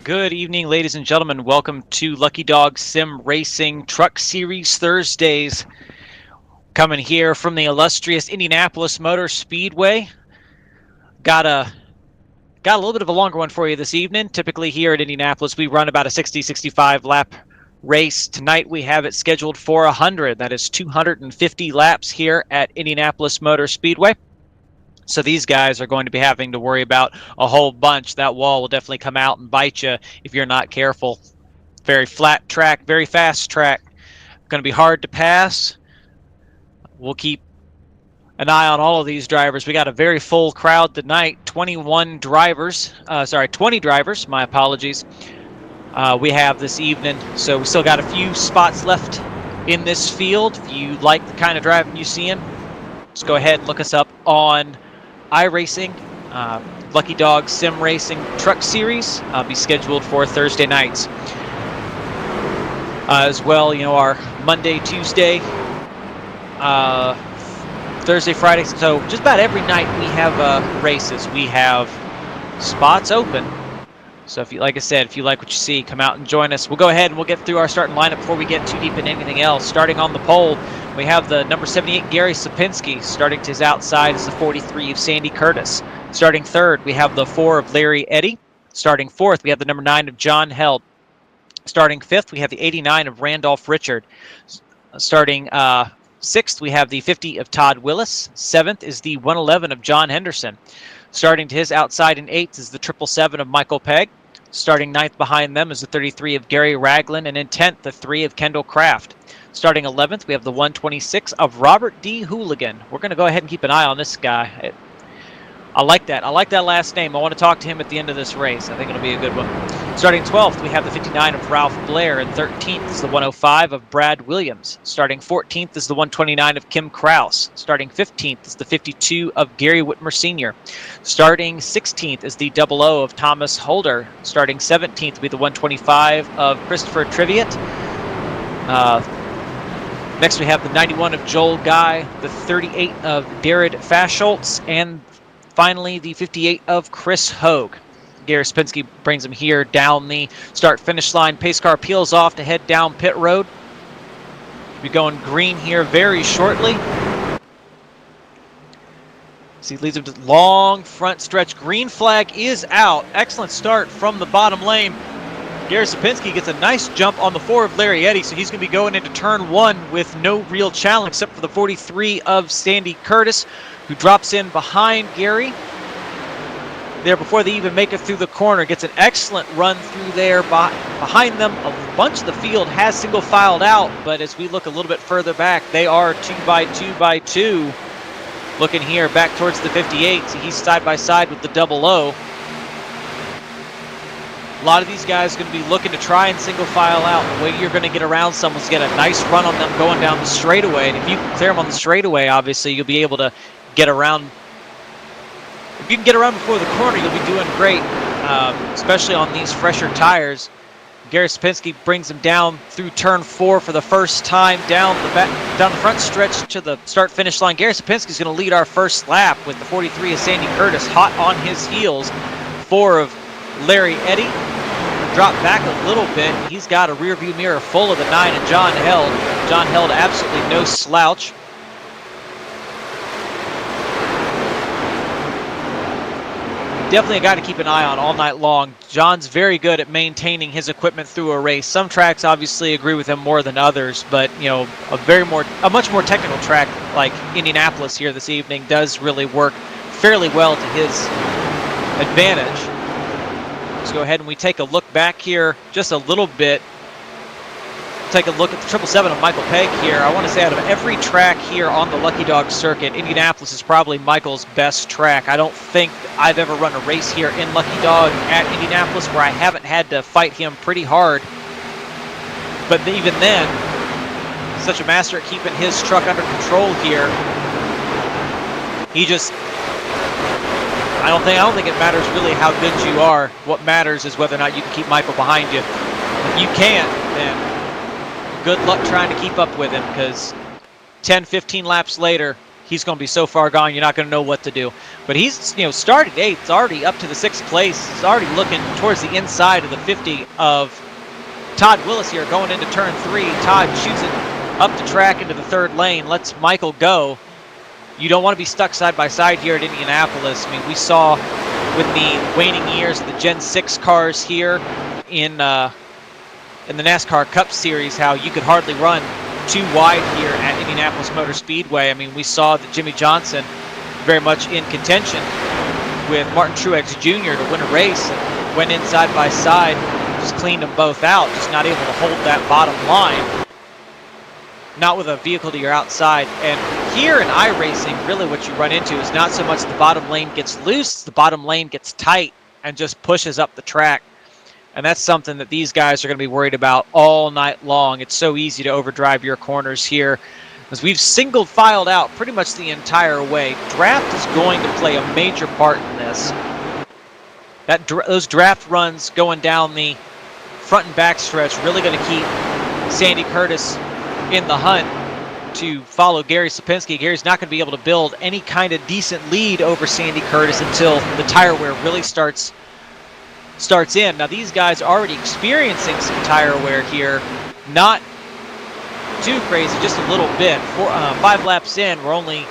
Good evening, ladies and gentlemen. Welcome to Lucky Dog Sim Racing Truck Series Thursdays. Coming here from the illustrious Indianapolis Motor Speedway. Got a little bit of a longer one for you this evening. Typically here at Indianapolis, we run about a 60-65 lap race. Tonight we have it scheduled for 100. That is 250 laps here at Indianapolis Motor Speedway. So these guys are going to be having to worry about a whole bunch. That wall will definitely come out and bite you if you're not careful. Very flat track, very fast track. Going to be hard to pass. We'll keep an eye on all of these drivers. We got a very full crowd tonight. 20 drivers, my apologies. We have this evening. So we still got a few spots left in this field. If you like the kind of driving you see in, just go ahead and look us up on iRacing, Lucky Dog Sim Racing Truck Series. Be scheduled for Thursday nights. As well, our Monday, Tuesday, Thursday, Friday. So just about every night we have races. We have spots open. So if you, like I said, if you like what you see, come out and join us. We'll go ahead and we'll get through our starting lineup before we get too deep in anything else. Starting on the pole, we have the number 78, Gary Sapinski. Starting to his outside is the 43 of Sandy Curtis. Starting third, we have the 4 of Larry Eddy. Starting fourth, we have the number 9 of John Held. Starting fifth, we have the 89 of Randolph Richard. Starting sixth, we have the 50 of Todd Willis. Seventh is the 111 of John Henderson. Starting to his outside in eighth is the 777 of Michael Pegg. Starting ninth behind them is the 33 of Gary Ragland, and in 10th, the 3 of Kendall Kraft. Starting 11th, we have the 126 of Robert D. Hooligan. We're going to go ahead and keep an eye on this guy. I like that. I like that last name. I want to talk to him at the end of this race. I think it'll be a good one. Starting 12th, we have the 59 of Ralph Blair, and 13th is the 105 of Brad Williams. Starting 14th is the 129 of Kim Kraus. Starting 15th is the 52 of Gary Whitmer Sr. Starting 16th is the 00 of Thomas Holder. Starting 17th will be the 125 of Christopher Triviot. Next we have the 91 of Joel Guy, the 38 of Darrell Faschholtz, and finally the 58 of Chris Hogue. Gary Sapinski brings him here down the start-finish line. Pace car peels off to head down pit road. We're going green here very shortly. So he leads him to long front stretch. Green flag is out. Excellent start from the bottom lane. Gary Sapinski gets a nice jump on the 4 of Larry Eddy, so he's going to be going into turn 1 with no real challenge except for the 43 of Sandy Curtis, who drops in behind Gary there before they even make it through the corner. Gets an excellent run through there. Behind them, a bunch of the field has single filed out, but as we look a little bit further back, they are 2 by 2 by 2. Looking here back towards the 58, so he's side by side with the 00. A lot of these guys are going to be looking to try and single file out. The way you're going to get around someone is get a nice run on them going down the straightaway. And if you can clear them on the straightaway, obviously, you'll be able to get around. If you can get around before the corner, you'll be doing great, especially on these fresher tires. Gary Sapinski brings him down through turn 4 for the first time, down the front stretch to the start-finish line. Gary Sapinski is going to lead our first lap with the 43 of Sandy Curtis hot on his heels. 4 of Larry Eddy drop back a little bit. He's got a rear view mirror full of the 9 of John Held. John Held absolutely no slouch. Definitely a guy to keep an eye on all night long. John's very good at maintaining his equipment through a race. Some tracks obviously agree with him more than others, but a much more technical track like Indianapolis here this evening does really work fairly well to his advantage. Let's go ahead and we take a look back here just a little bit. Take a look at the 777 of Michael Pegg here. I want to say out of every track here on the Lucky Dog circuit, Indianapolis is probably Michael's best track. I don't think I've ever run a race here in Lucky Dog at Indianapolis where I haven't had to fight him pretty hard. But even then, such a master at keeping his truck under control here. I don't think it matters really how good you are. What matters is whether or not you can keep Michael behind you. If you can't, then good luck trying to keep up with him, because 10, 15 laps later, he's going to be so far gone, you're not going to know what to do. But he's, started 8th. It's already up to the 6th place. He's already looking towards the inside of the 50 of Todd Willis here going into turn 3. Todd shoots it up the track into the 3rd lane, lets Michael go. You don't want to be stuck side by side here at Indianapolis. I mean, we saw with the waning years of the Gen 6 cars here in the NASCAR Cup Series how you could hardly run too wide here at Indianapolis Motor Speedway. I mean, we saw that Jimmy Johnson very much in contention with Martin Truex Jr. to win a race and went in side by side, just cleaned them both out, just not able to hold that bottom line. Not with a vehicle to your outside. And here in iRacing, really what you run into is not so much the bottom lane gets loose, the bottom lane gets tight and just pushes up the track. And that's something that these guys are going to be worried about all night long. It's so easy to overdrive your corners here. As we've single filed out pretty much the entire way. Draft is going to play a major part in this. Those draft runs going down the front and back stretch really going to keep Sandy Curtis in the hunt to follow Gary Sapinski. Gary's not going to be able to build any kind of decent lead over Sandy Curtis until the tire wear really starts in. Now these guys are already experiencing some tire wear here. Not too crazy, just a little bit. 5 laps in, we're only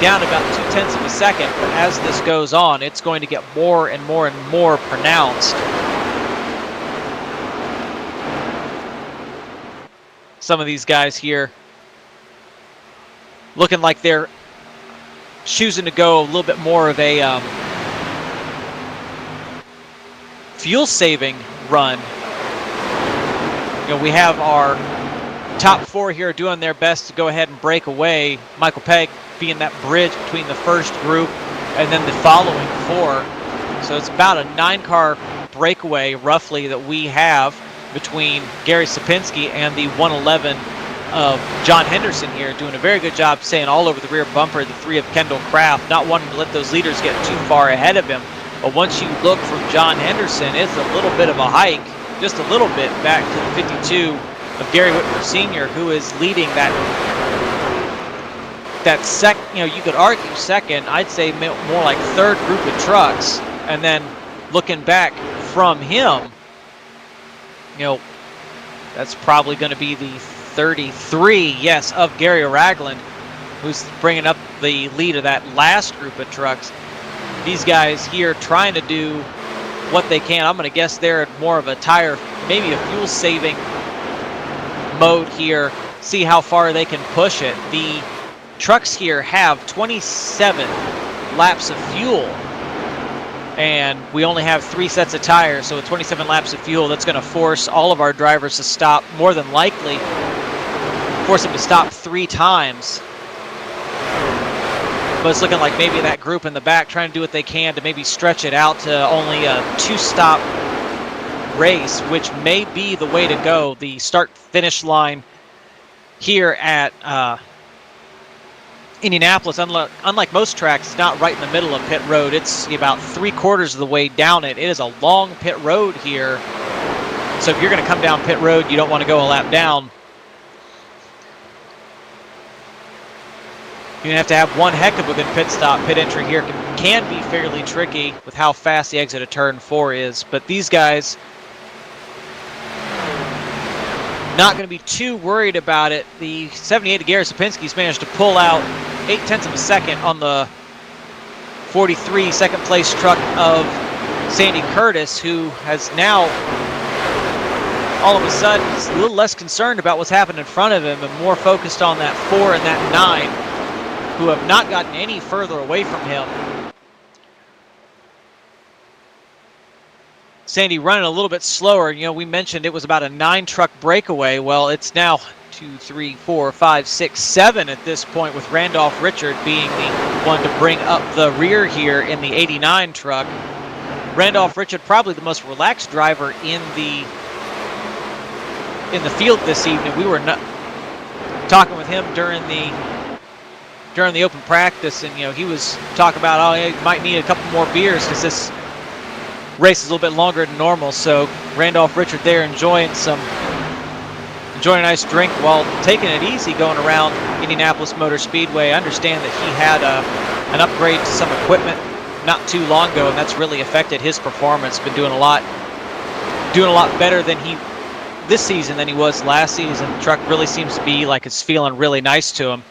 down about 0.2 of a second, but as this goes on, it's going to get more and more and more pronounced. Some of these guys here looking like they're choosing to go a little bit more of a fuel-saving run. We have our top 4 here doing their best to go ahead and break away. Michael Pegg being that bridge between the first group and then the following 4. So it's about a 9-car breakaway, roughly, that we have between Gary Sapinski and the 111 of John Henderson here, doing a very good job staying all over the rear bumper, the 3 of Kendall Kraft, not wanting to let those leaders get too far ahead of him. But once you look from John Henderson, it's a little bit of a hike, just a little bit, back to the 52 of Gary Whitmer Sr., who is leading that second, you could argue second, I'd say more like 3rd group of trucks. And then looking back from him, that's probably going to be the 33, yes, of Gary Ragland, who's bringing up the lead of that last group of trucks. These guys here trying to do what they can. I'm going to guess they're at more of a tire, maybe a fuel-saving mode here, see how far they can push it. The trucks here have 27 laps of fuel, and we only have 3 sets of tires, so with 27 laps of fuel, that's going to force all of our drivers to stop, more than likely force them to stop 3 times. But it's looking like maybe that group in the back trying to do what they can to maybe stretch it out to only a 2-stop race, which may be the way to go. The start-finish line here at Indianapolis, unlike most tracks, is not right in the middle of pit road. It's about 3/4 of the way down it. It is a long pit road here. So if you're going to come down pit road, you don't want to go a lap down. You're going to have one heck of a good pit stop. Pit entry here can be fairly tricky with how fast the exit of turn 4 is. But these guys not going to be too worried about it. The 78 of Gary Sapinski's managed to pull out 0.8 of a second on the 43 second place truck of Sandy Curtis, who has now all of a sudden is a little less concerned about what's happened in front of him and more focused on that 4 and that 9, who have not gotten any further away from him. Sandy running a little bit slower. We mentioned it was about a 9-truck breakaway. Well, it's now 2, 3, 4, 5, 6, 7 at this point, with Randolph Richard being the one to bring up the rear here in the 89 truck. Randolph Richard, probably the most relaxed driver in the field this evening. We were talking with him during the open practice, and he was talking about, he might need a couple more beers because this race is a little bit longer than normal. So Randolph Richard there enjoying some enjoying a nice drink while taking it easy going around Indianapolis Motor Speedway. I understand that he had an upgrade to some equipment not too long ago, and that's really affected his performance. Been doing a lot better than this season than he was last season. The truck really seems to be like it's feeling really nice to him.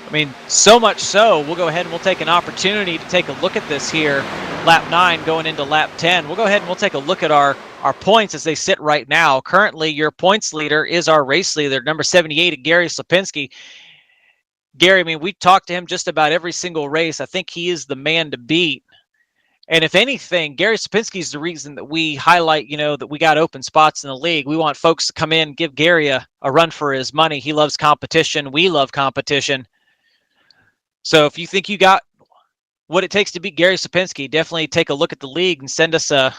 I mean, so much so, we'll go ahead and we'll take an opportunity to take a look at this here. Lap 9 going into lap 10. We'll go ahead and we'll take a look at our points as they sit right now. Currently, your points leader is our race leader, number 78, Gary Slipinski. Gary, I mean, we talked to him just about every single race. I think he is the man to beat. And if anything, Gary Slipinski is the reason that we highlight, that we got open spots in the league. We want folks to come in, give Gary a run for his money. He loves competition. We love competition. So if you think you got what it takes to beat Gary Slipinski, definitely take a look at the league and send a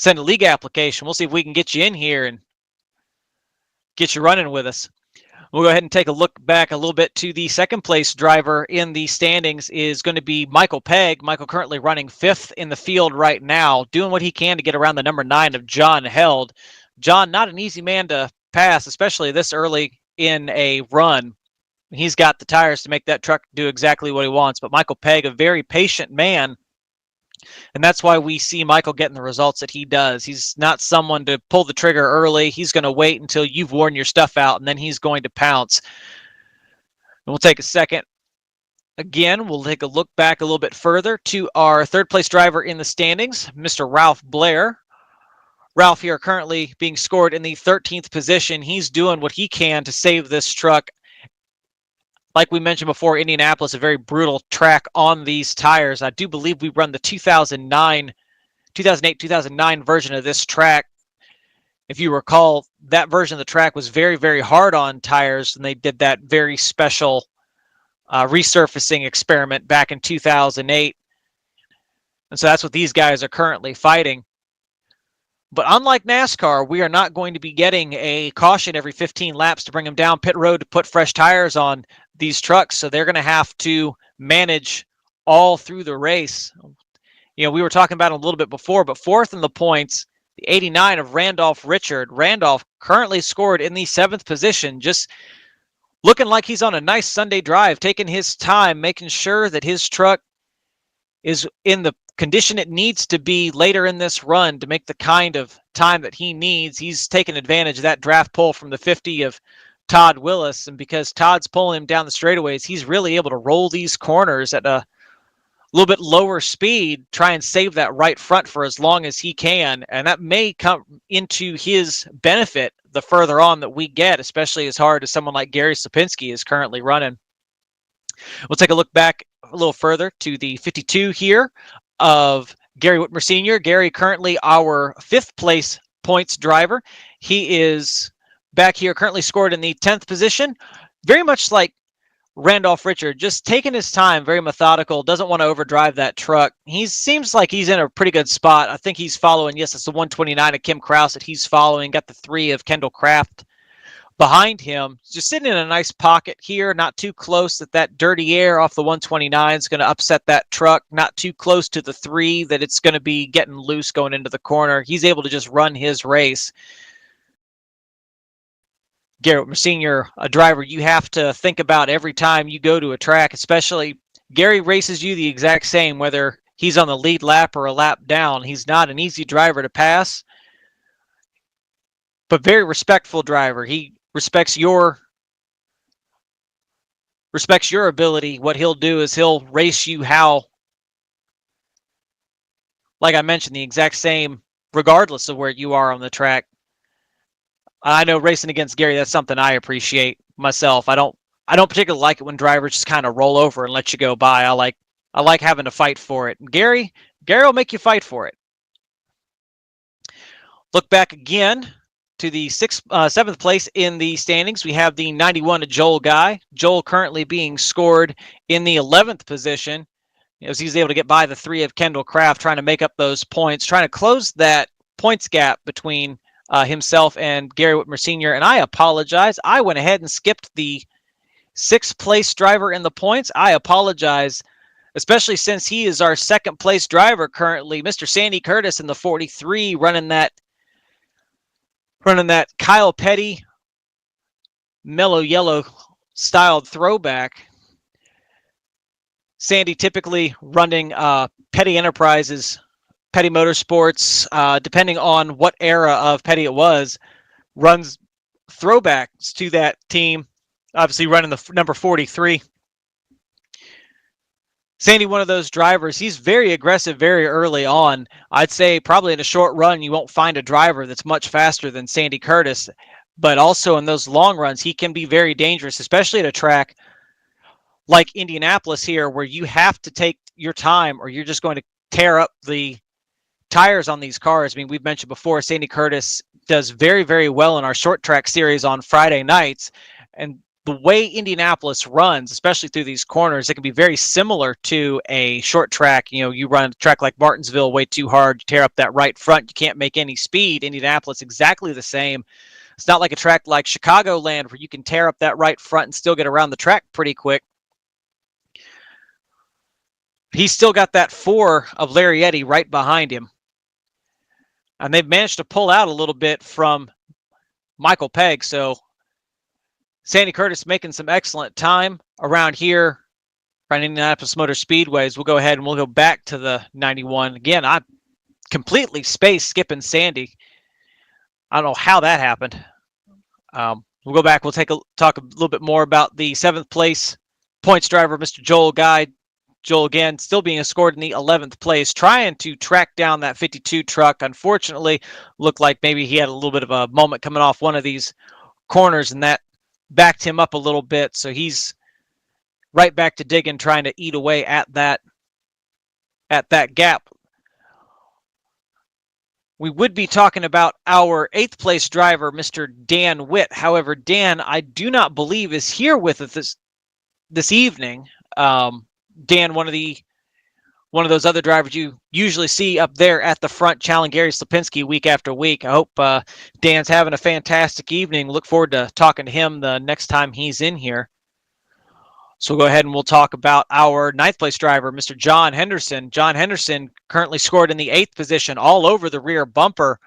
league application. We'll see if we can get you in here and get you running with us. We'll go ahead and take a look back a little bit to the second place driver in the standings is going to be Michael Pegg. Michael currently running 5th in the field right now, doing what he can to get around the number 9 of John Held. John, not an easy man to pass, especially this early in a run. He's got the tires to make that truck do exactly what he wants. But Michael Pegg, a very patient man, and that's why we see Michael getting the results that he does. He's not someone to pull the trigger early. He's going to wait until you've worn your stuff out, and then he's going to pounce. And we'll take a second. Again, we'll take a look back a little bit further to our third place driver in the standings, Mr. Ralph Blair. Ralph here currently being scored in the 13th position. He's doing what he can to save this truck. Like we mentioned before, Indianapolis, a very brutal track on these tires. I do believe we run the 2008-2009 version of this track. If you recall, that version of the track was very, very hard on tires, and they did that very special resurfacing experiment back in 2008. And so that's what these guys are currently fighting. But unlike NASCAR, we are not going to be getting a caution every 15 laps to bring them down pit road to put fresh tires on these trucks. So they're going to have to manage all through the race. We were talking about it a little bit before, but 4th in the points, the 89 of Randolph Richard. Randolph currently scored in the 7th position, just looking like he's on a nice Sunday drive, taking his time, making sure that his truck is in the condition it needs to be later in this run to make the kind of time that he needs. He's taken advantage of that draft pull from the 50 of Todd Willis, and because Todd's pulling him down the straightaways, he's really able to roll these corners at a little bit lower speed, try and save that right front for as long as he can, and that may come into his benefit the further on that we get, especially as hard as someone like Gary Slipinski is currently running. We'll take a look back a little further to the 52 here of Gary Whitmer Sr. Gary currently our 5th place points driver. He is back here currently scored in the 10th position. Very much like Randolph Richard, just taking his time, very methodical, doesn't want to overdrive that truck. He seems like he's in a pretty good spot. I think he's following, yes, it's the 129 of Kim Krause that he's following. Got the 3 of Kendall Kraft behind him, just sitting in a nice pocket here, not too close that dirty air off the 129 is going to upset that truck, not too close to the 3 that it's going to be getting loose going into the corner. He's able to just run his race. Garrett Sr., a driver you have to think about every time you go to a track, especially Gary races you the exact same, whether he's on the lead lap or a lap down. He's not an easy driver to pass, but very respectful driver. He respects your ability. What he'll do is he'll race you how, like I mentioned, the exact same regardless of where you are on the track. I know racing against Gary, that's something I appreciate myself. I don't particularly like it when drivers just kind of roll over and let you go by. I like having to fight for it. And Gary will make you fight for it. Look back again to the 7th place in the standings. We have the 91 of Joel Guy. Joel currently being scored in the 11th position, as he's able to get by the 3 of Kendall Kraft, trying to make up those points, trying to close that points gap between himself and Gary Whitmer Sr. And I apologize. I went ahead and skipped the 6th place driver in the points. I apologize, especially since he is our 2nd place driver currently, Mr. Sandy Curtis in the 43, running that running that Kyle Petty mellow yellow styled throwback. Sandy typically running Petty Enterprises, Petty Motorsports, depending on what era of Petty it was, runs throwbacks to that team, obviously running the number 43. Sandy, one of those drivers, he's very aggressive very early on. I'd say probably in a short run, you won't find a driver that's much faster than Sandy Curtis. But also in those long runs, he can be very dangerous, especially at a track like Indianapolis here, where you have to take your time or you're just going to tear up the tires on these cars. I mean, we've mentioned before, Sandy Curtis does very, very well in our short track series on Friday nights. And the way Indianapolis runs, especially through these corners, it can be very similar to a short track. You know, you run a track like Martinsville way too hard, you tear up that right front, you can't make any speed. Indianapolis, exactly the same. It's not like a track like Chicagoland where you can tear up that right front and still get around the track pretty quick. He's still got that 4 of Larry Eddy right behind him. And they've managed to pull out a little bit from Michael Pegg. So Sandy Curtis making some excellent time around here around Indianapolis Motor Speedways. We'll go ahead and we'll go back to the 91. Again, I'm completely space skipping Sandy. I don't know how that happened. We'll go back. We'll talk a little bit more about the 7th place points driver, Mr. Joel Guy. Joel, again, still being scored in the 11th place, trying to track down that 52 truck. Unfortunately, looked like maybe he had a little bit of a moment coming off one of these corners, and that backed him up a little bit. So he's right back to digging, trying to eat away at that gap. We would be talking about our 8th place driver, Mr. Dan Witt. However, Dan, I do not believe is here with us this evening. Dan, one of those other drivers you usually see up there at the front, challenging Gary Slipinski week after week. I hope Dan's having a fantastic evening. Look forward to talking to him the next time he's in here. So we'll go ahead and we'll talk about our 9th place driver, Mr. John Henderson. John Henderson currently scored in the 8th position, all over the rear bumper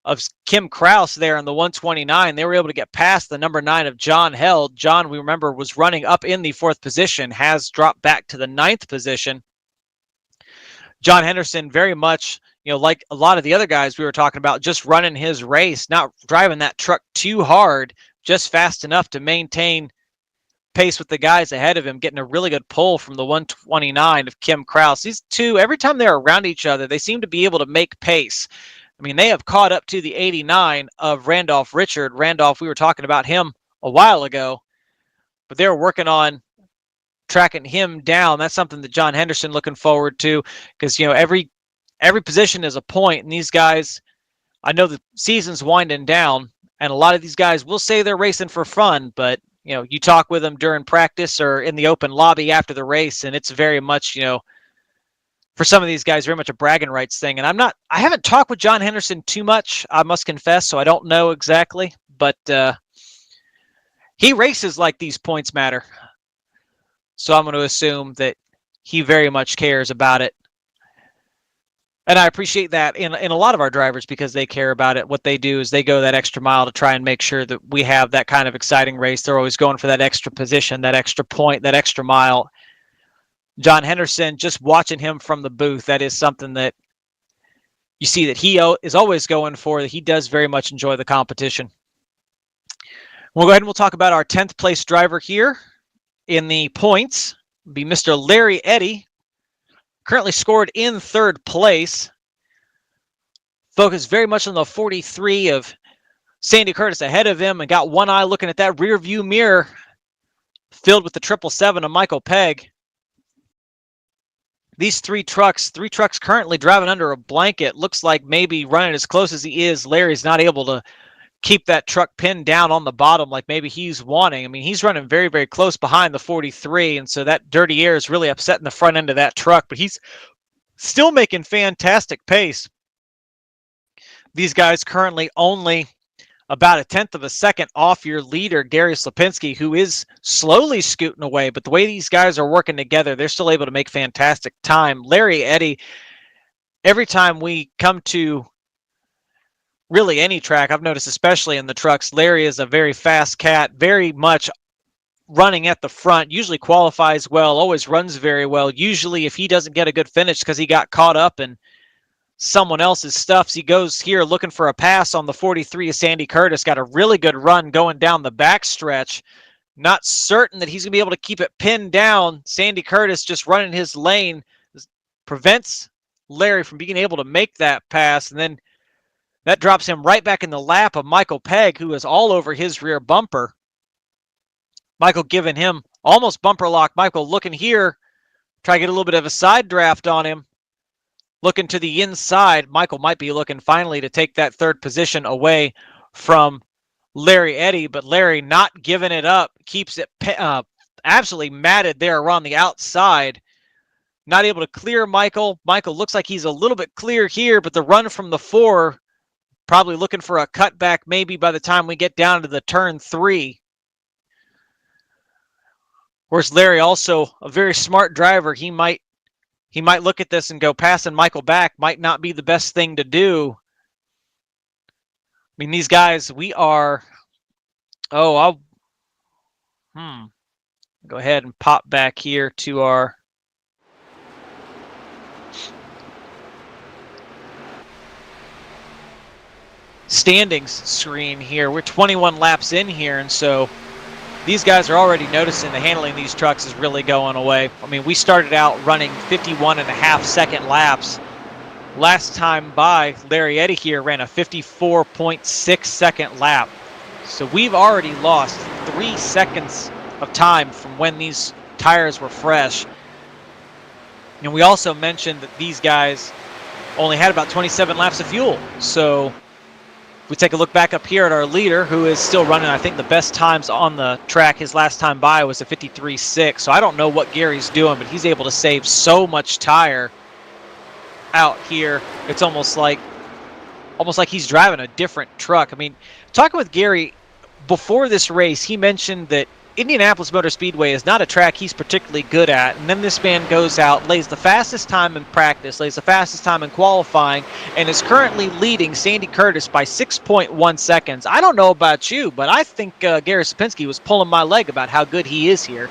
of Kim Kraus there on the 129. They were able to get past the number 9 of John Held. John, we remember, was running up in the 4th position, has dropped back to the 9th position. John Henderson very much, like a lot of the other guys we were talking about, just running his race, not driving that truck too hard, just fast enough to maintain pace with the guys ahead of him, getting a really good pull from the 129 of Kim Kraus. These two, every time they're around each other, they seem to be able to make pace. I mean, they have caught up to the 89 of Randolph Richard. Randolph, we were talking about him a while ago, but they're working on tracking him down. That's something that John Henderson looking forward to, because every position is a point, and these guys, I know the season's winding down, and a lot of these guys will say they're racing for fun, but you talk with them during practice or in the open lobby after the race, and it's very much, for some of these guys, very much a bragging rights thing. And I haven't talked with John Henderson too much, I must confess, so I don't know exactly, but he races like these points matter. So I'm going to assume that he very much cares about it. And I appreciate that in a lot of our drivers, because they care about it. What they do is they go that extra mile to try and make sure that we have that kind of exciting race. They're always going for that extra position, that extra point, that extra mile. John Henderson, just watching him from the booth, that is something that you see that he is always going for, that he does very much enjoy the competition. We'll go ahead and we'll talk about our 10th place driver here in the points. It'll be Mr. Larry Eddy. Currently scored in 3rd place. Focused very much on the 43 of Sandy Curtis ahead of him, and got one eye looking at that rear view mirror filled with the 777 of Michael Pegg. These three trucks currently driving under a blanket. Looks like maybe running as close as he is, Larry's not able to keep that truck pinned down on the bottom like maybe he's wanting. I mean, he's running very, very close behind the 43, and so that dirty air is really upsetting the front end of that truck, but he's still making fantastic pace. These guys currently only about a 1/10 of a second off your leader, Gary Slipinski, who is slowly scooting away, but the way these guys are working together, they're still able to make fantastic time. Larry Eddy, every time we come to really any track. I've noticed, especially in the trucks, Larry is a very fast cat, very much running at the front, usually qualifies well, always runs very well. Usually if he doesn't get a good finish because he got caught up in someone else's stuffs, he goes here looking for a pass on the 43 of Sandy Curtis. Got a really good run going down the backstretch. Not certain that he's going to be able to keep it pinned down. Sandy Curtis just running his lane prevents Larry from being able to make that pass, and then that drops him right back in the lap of Michael Pegg, who is all over his rear bumper. Michael giving him almost bumper lock. Michael looking here, try to get a little bit of a side draft on him. Looking to the inside. Michael might be looking finally to take that third position away from Larry Eddy, but Larry not giving it up. Keeps it absolutely matted there around the outside. Not able to clear Michael. Michael looks like he's a little bit clear here, but the run from the 4, probably looking for a cutback maybe by the time we get down to the turn 3. Whereas Larry, also a very smart driver, he might look at this and go, passing Michael back might not be the best thing to do. I mean, these guys, we are, go ahead and pop back here to our standings screen here. We're 21 laps in here, and so these guys are already noticing the handling of these trucks is really going away. I mean, we started out running 51.5-second laps. Last time by, Larry Eddy here ran a 54.6-second lap. So we've already lost 3 seconds of time from when these tires were fresh. And we also mentioned that these guys only had about 27 laps of fuel. So if we take a look back up here at our leader, who is still running, I think, the best times on the track. His last time by was a 53.6. So I don't know what Gary's doing, but he's able to save so much tire out here. It's almost like he's driving a different truck. I mean, talking with Gary before this race, he mentioned that Indianapolis Motor Speedway is not a track he's particularly good at, and then this man goes out, lays the fastest time in practice, lays the fastest time in qualifying, and is currently leading Sandy Curtis by 6.1 seconds. I don't know about you, but I think Gary Sapinski was pulling my leg about how good he is here.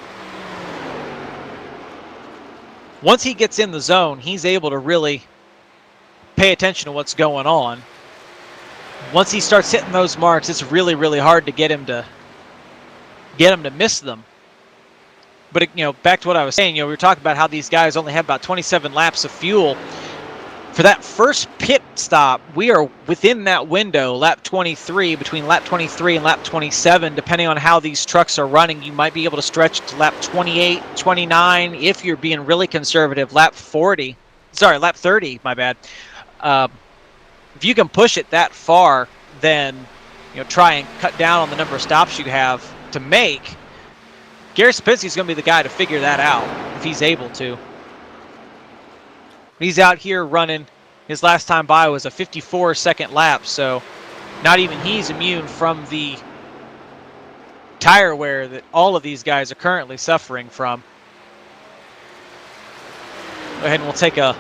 Once he gets in the zone, he's able to really pay attention to what's going on. Once he starts hitting those marks, it's really, really hard to get him to miss them. But back to what I was saying, we were talking about how these guys only have about 27 laps of fuel. For that first pit stop, we are within that window, lap 23, between lap 23 and lap 27, depending on how these trucks are running. You might be able to stretch to lap 28, 29, if you're being really conservative, lap 30, my bad. If you can push it that far, then try and cut down on the number of stops you have to make. Gary Sapinski is going to be the guy to figure that out if he's able to. He's out here running. His last time by was a 54-second lap, so not even he's immune from the tire wear that all of these guys are currently suffering from. Go ahead and we'll take a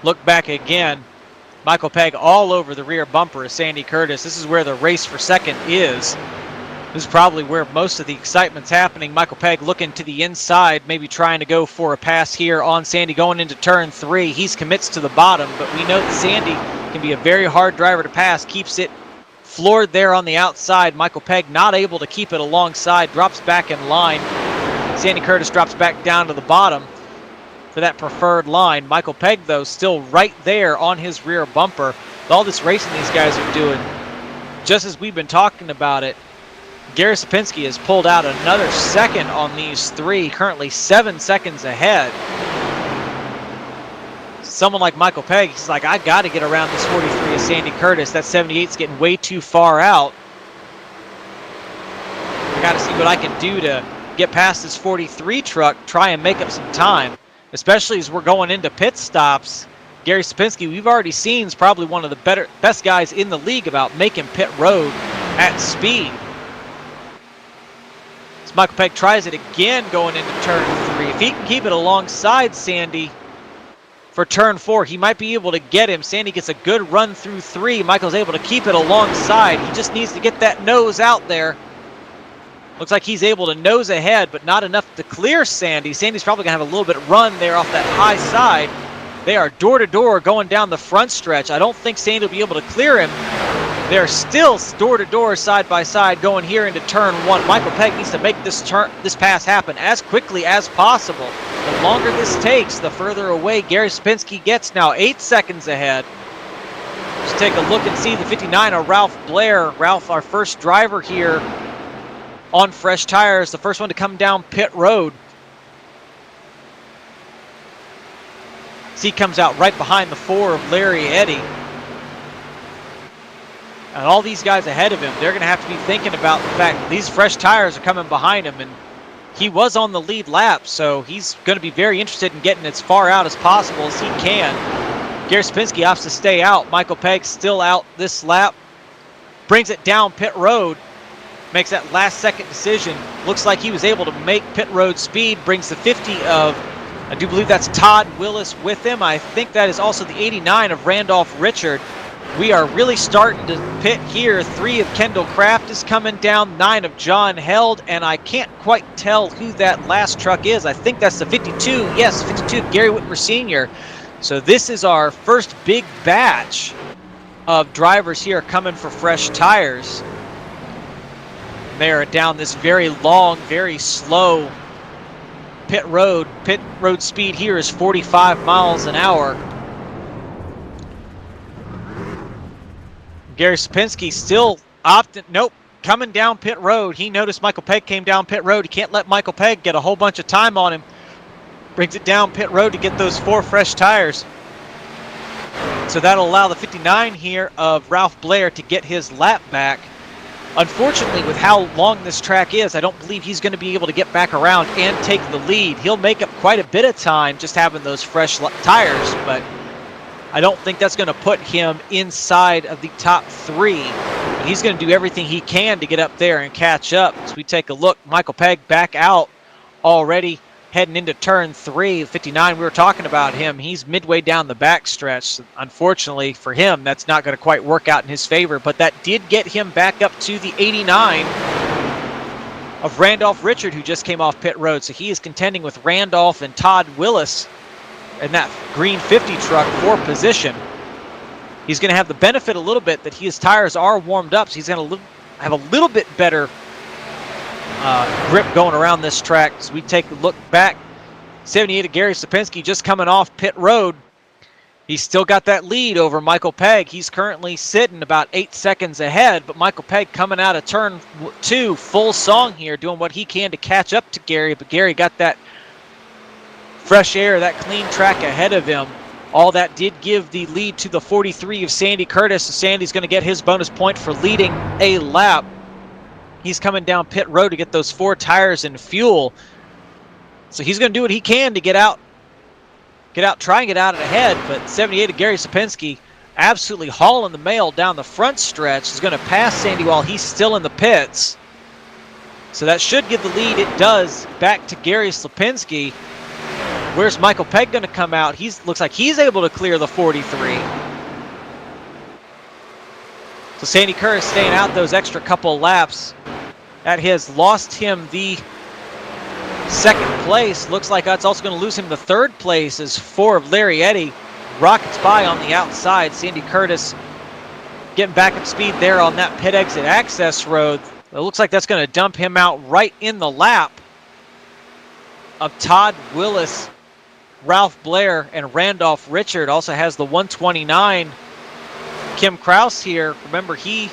look back again. Michael Pegg all over the rear bumper of Sandy Curtis. This is where the race for second is. This is probably where most of the excitement's happening. Michael Pegg looking to the inside, maybe trying to go for a pass here on Sandy going into turn 3. He commits to the bottom, but we know that Sandy can be a very hard driver to pass, keeps it floored there on the outside. Michael Pegg not able to keep it alongside, drops back in line. Sandy Curtis drops back down to the bottom for that preferred line. Michael Pegg, though, still right there on his rear bumper. With all this racing these guys are doing, just as we've been talking about it, Gary Sapinski has pulled out another second on these 3, currently 7 seconds ahead. Someone like Michael Pegg, he's like, I got to get around this 43 of Sandy Curtis. That 78's getting way too far out. I got to see what I can do to get past this 43 truck, try and make up some time, especially as we're going into pit stops. Gary Sapinski, we've already seen, is probably one of the best guys in the league about making pit road at speed. Michael Pegg tries it again going into turn 3. If he can keep it alongside Sandy, for turn 4. He might be able to get him. Sandy gets a good run through 3. Michael's able to keep it alongside. He just needs to get that nose out there. Looks like he's able to nose ahead, but not enough to clear Sandy. Sandy's probably going to have a little bit of run there off that high side. They are door to door going down the front stretch. I don't think Sandy will be able to clear him. They're still door to door, side by side, going here into turn 1. Michael Pegg needs to make this pass happen as quickly as possible. The longer this takes, the further away Gary Sapinski gets now. 8 seconds ahead. Just take a look and see the 59 of Ralph Blair. Ralph, our first driver here on fresh tires, the first one to come down pit road. He comes out right behind the 4 of Larry Eddy. And all these guys ahead of him, they're going to have to be thinking about the fact that these fresh tires are coming behind him. And he was on the lead lap, so he's going to be very interested in getting as far out as possible as he can. Gary Sapinski opts to stay out. Michael Pegg still out this lap. Brings it down pit road. Makes that last second decision. Looks like he was able to make pit road speed. Brings the 50 of, I do believe that's Todd Willis with him. I think that is also the 89 of Randolph Richard. We are really starting to pit here. 3 of Kendall Kraft is coming down, 9 of John Held, and I can't quite tell who that last truck is. I think that's the 52. Yes, 52 of Gary Whitmer Sr. So this is our first big batch of drivers here coming for fresh tires. They are down this very long, very slow pit road. Pit road speed here is 45 miles an hour. Gary Sapinski still coming down pit road. He noticed Michael Pegg came down pit road. He can't let Michael Pegg get a whole bunch of time on him. Brings it down pit road to get those 4 fresh tires. So that'll allow the 59 here of Ralph Blair to get his lap back. Unfortunately, with how long this track is, I don't believe he's going to be able to get back around and take the lead. He'll make up quite a bit of time just having those fresh tires, but I don't think that's going to put him inside of the top 3. But he's going to do everything he can to get up there and catch up. As we take a look, Michael Pegg back out already, heading into turn 3. 59, we were talking about him. He's midway down the backstretch. Unfortunately for him, that's not going to quite work out in his favor, but that did get him back up to the 89 of Randolph Richard, who just came off pit road. So he is contending with Randolph and Todd Willis in that green 50 truck for position. He's going to have the benefit a little bit that his tires are warmed up, so he's going to have a little bit better grip going around this track. As we take a look back, 78 of Gary Sapinski just coming off pit road. He's still got that lead over Michael Pegg. He's currently sitting about 8 seconds ahead, but Michael Pegg coming out of turn 2 full song here, doing what he can to catch up to Gary, but Gary got that fresh air, that clean track ahead of him. All that did give the lead to the 43 of Sandy Curtis. So Sandy's going to get his bonus point for leading a lap. He's coming down pit road to get those 4 tires and fuel. So he's going to do what he can to try and get out ahead. But 78 of Gary Sapinski absolutely hauling the mail down the front stretch. Is going to pass Sandy while he's still in the pits. So that should give the lead. It does back to Gary Sapinski. Where's Michael Pegg going to come out? Looks like he's able to clear the 43. So Sandy Curtis staying out those extra couple laps. That has lost him the 2nd place. Looks like that's also going to lose him the 3rd place as 4 of Larry Eddy rockets by on the outside. Sandy Curtis getting back up speed there on that pit exit access road. It looks like that's going to dump him out right in the lap of Todd Willis, Ralph Blair, and Randolph Richard. Also has the 129 Kim Kraus here. Remember, he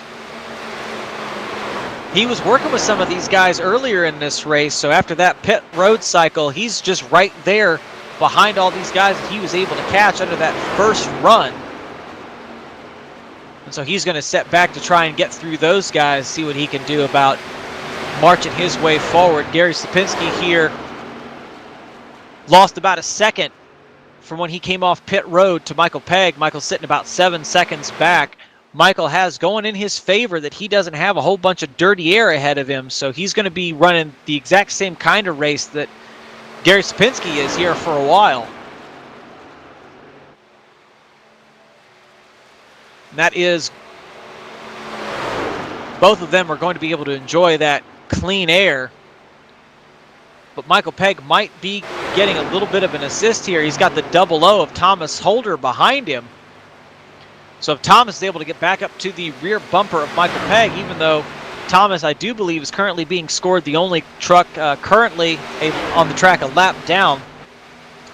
was working with some of these guys earlier in this race, so after that pit road cycle, he's just right there behind all these guys that he was able to catch under that first run. And so he's going to set back to try and get through those guys, see what he can do about marching his way forward. Gary Sapinski here lost about a second from when he came off pit road to Michael Pegg. Michael's sitting about 7 seconds back. Michael has going in his favor that he doesn't have a whole bunch of dirty air ahead of him, so he's going to be running the exact same kind of race that Gary Sapinski is here for a while. And that is, both of them are going to be able to enjoy that clean air. But Michael Pegg might be getting a little bit of an assist here. He's got the double O of Thomas Holder behind him. So if Thomas is able to get back up to the rear bumper of Michael Pegg, even though Thomas, I do believe, is currently being scored the only truck currently on the track a lap down.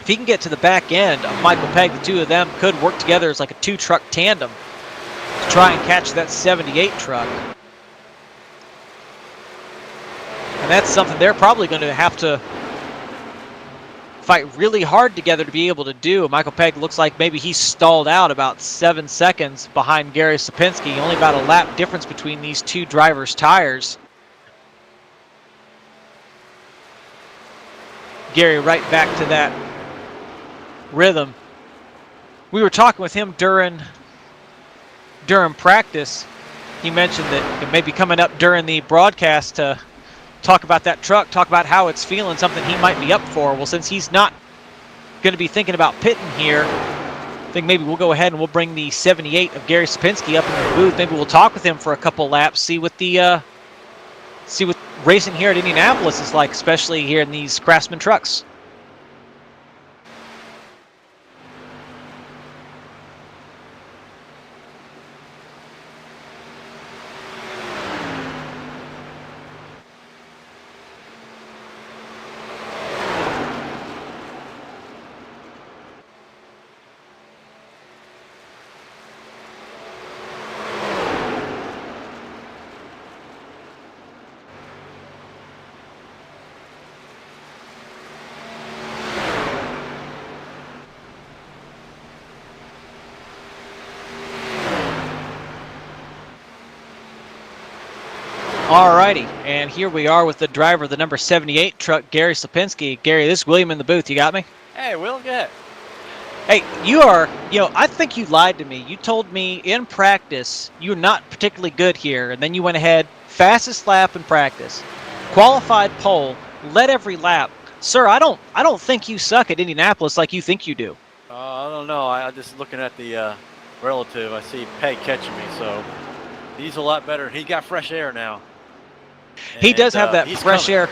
If he can get to the back end of Michael Pegg, the two of them could work together as like a two-truck tandem to try and catch that 78 truck. And that's something they're probably going to have to fight really hard together to be able to do. Michael Pegg looks like maybe he's stalled out about 7 seconds behind Gary Sapinski. Only about a lap difference between these two drivers' tires. Gary right back to that rhythm. We were talking with him during practice. He mentioned that it may be coming up during the broadcast to talk about that truck, talk about how it's feeling, something he might be up for. Well, since he's not going to be thinking about pitting here, I think maybe we'll go ahead and we'll bring the 78 of Gary Sapinski up in the booth. Maybe we'll talk with him for a couple laps, see what racing here at Indianapolis is like, especially here in these Craftsman trucks. Alrighty, and here we are with the driver of the number 78 truck, Gary Sapinski. Gary, this is William in the booth. You got me? Hey, Will, go ahead. Hey, I think you lied to me. You told me in practice you're not particularly good here, and then you went ahead, fastest lap in practice, qualified pole, led every lap. Sir, I don't think you suck at Indianapolis like you think you do. I don't know. I'm just looking at the relative. I see Pegg catching me, so he's a lot better. He got fresh air now. He does have that fresh air.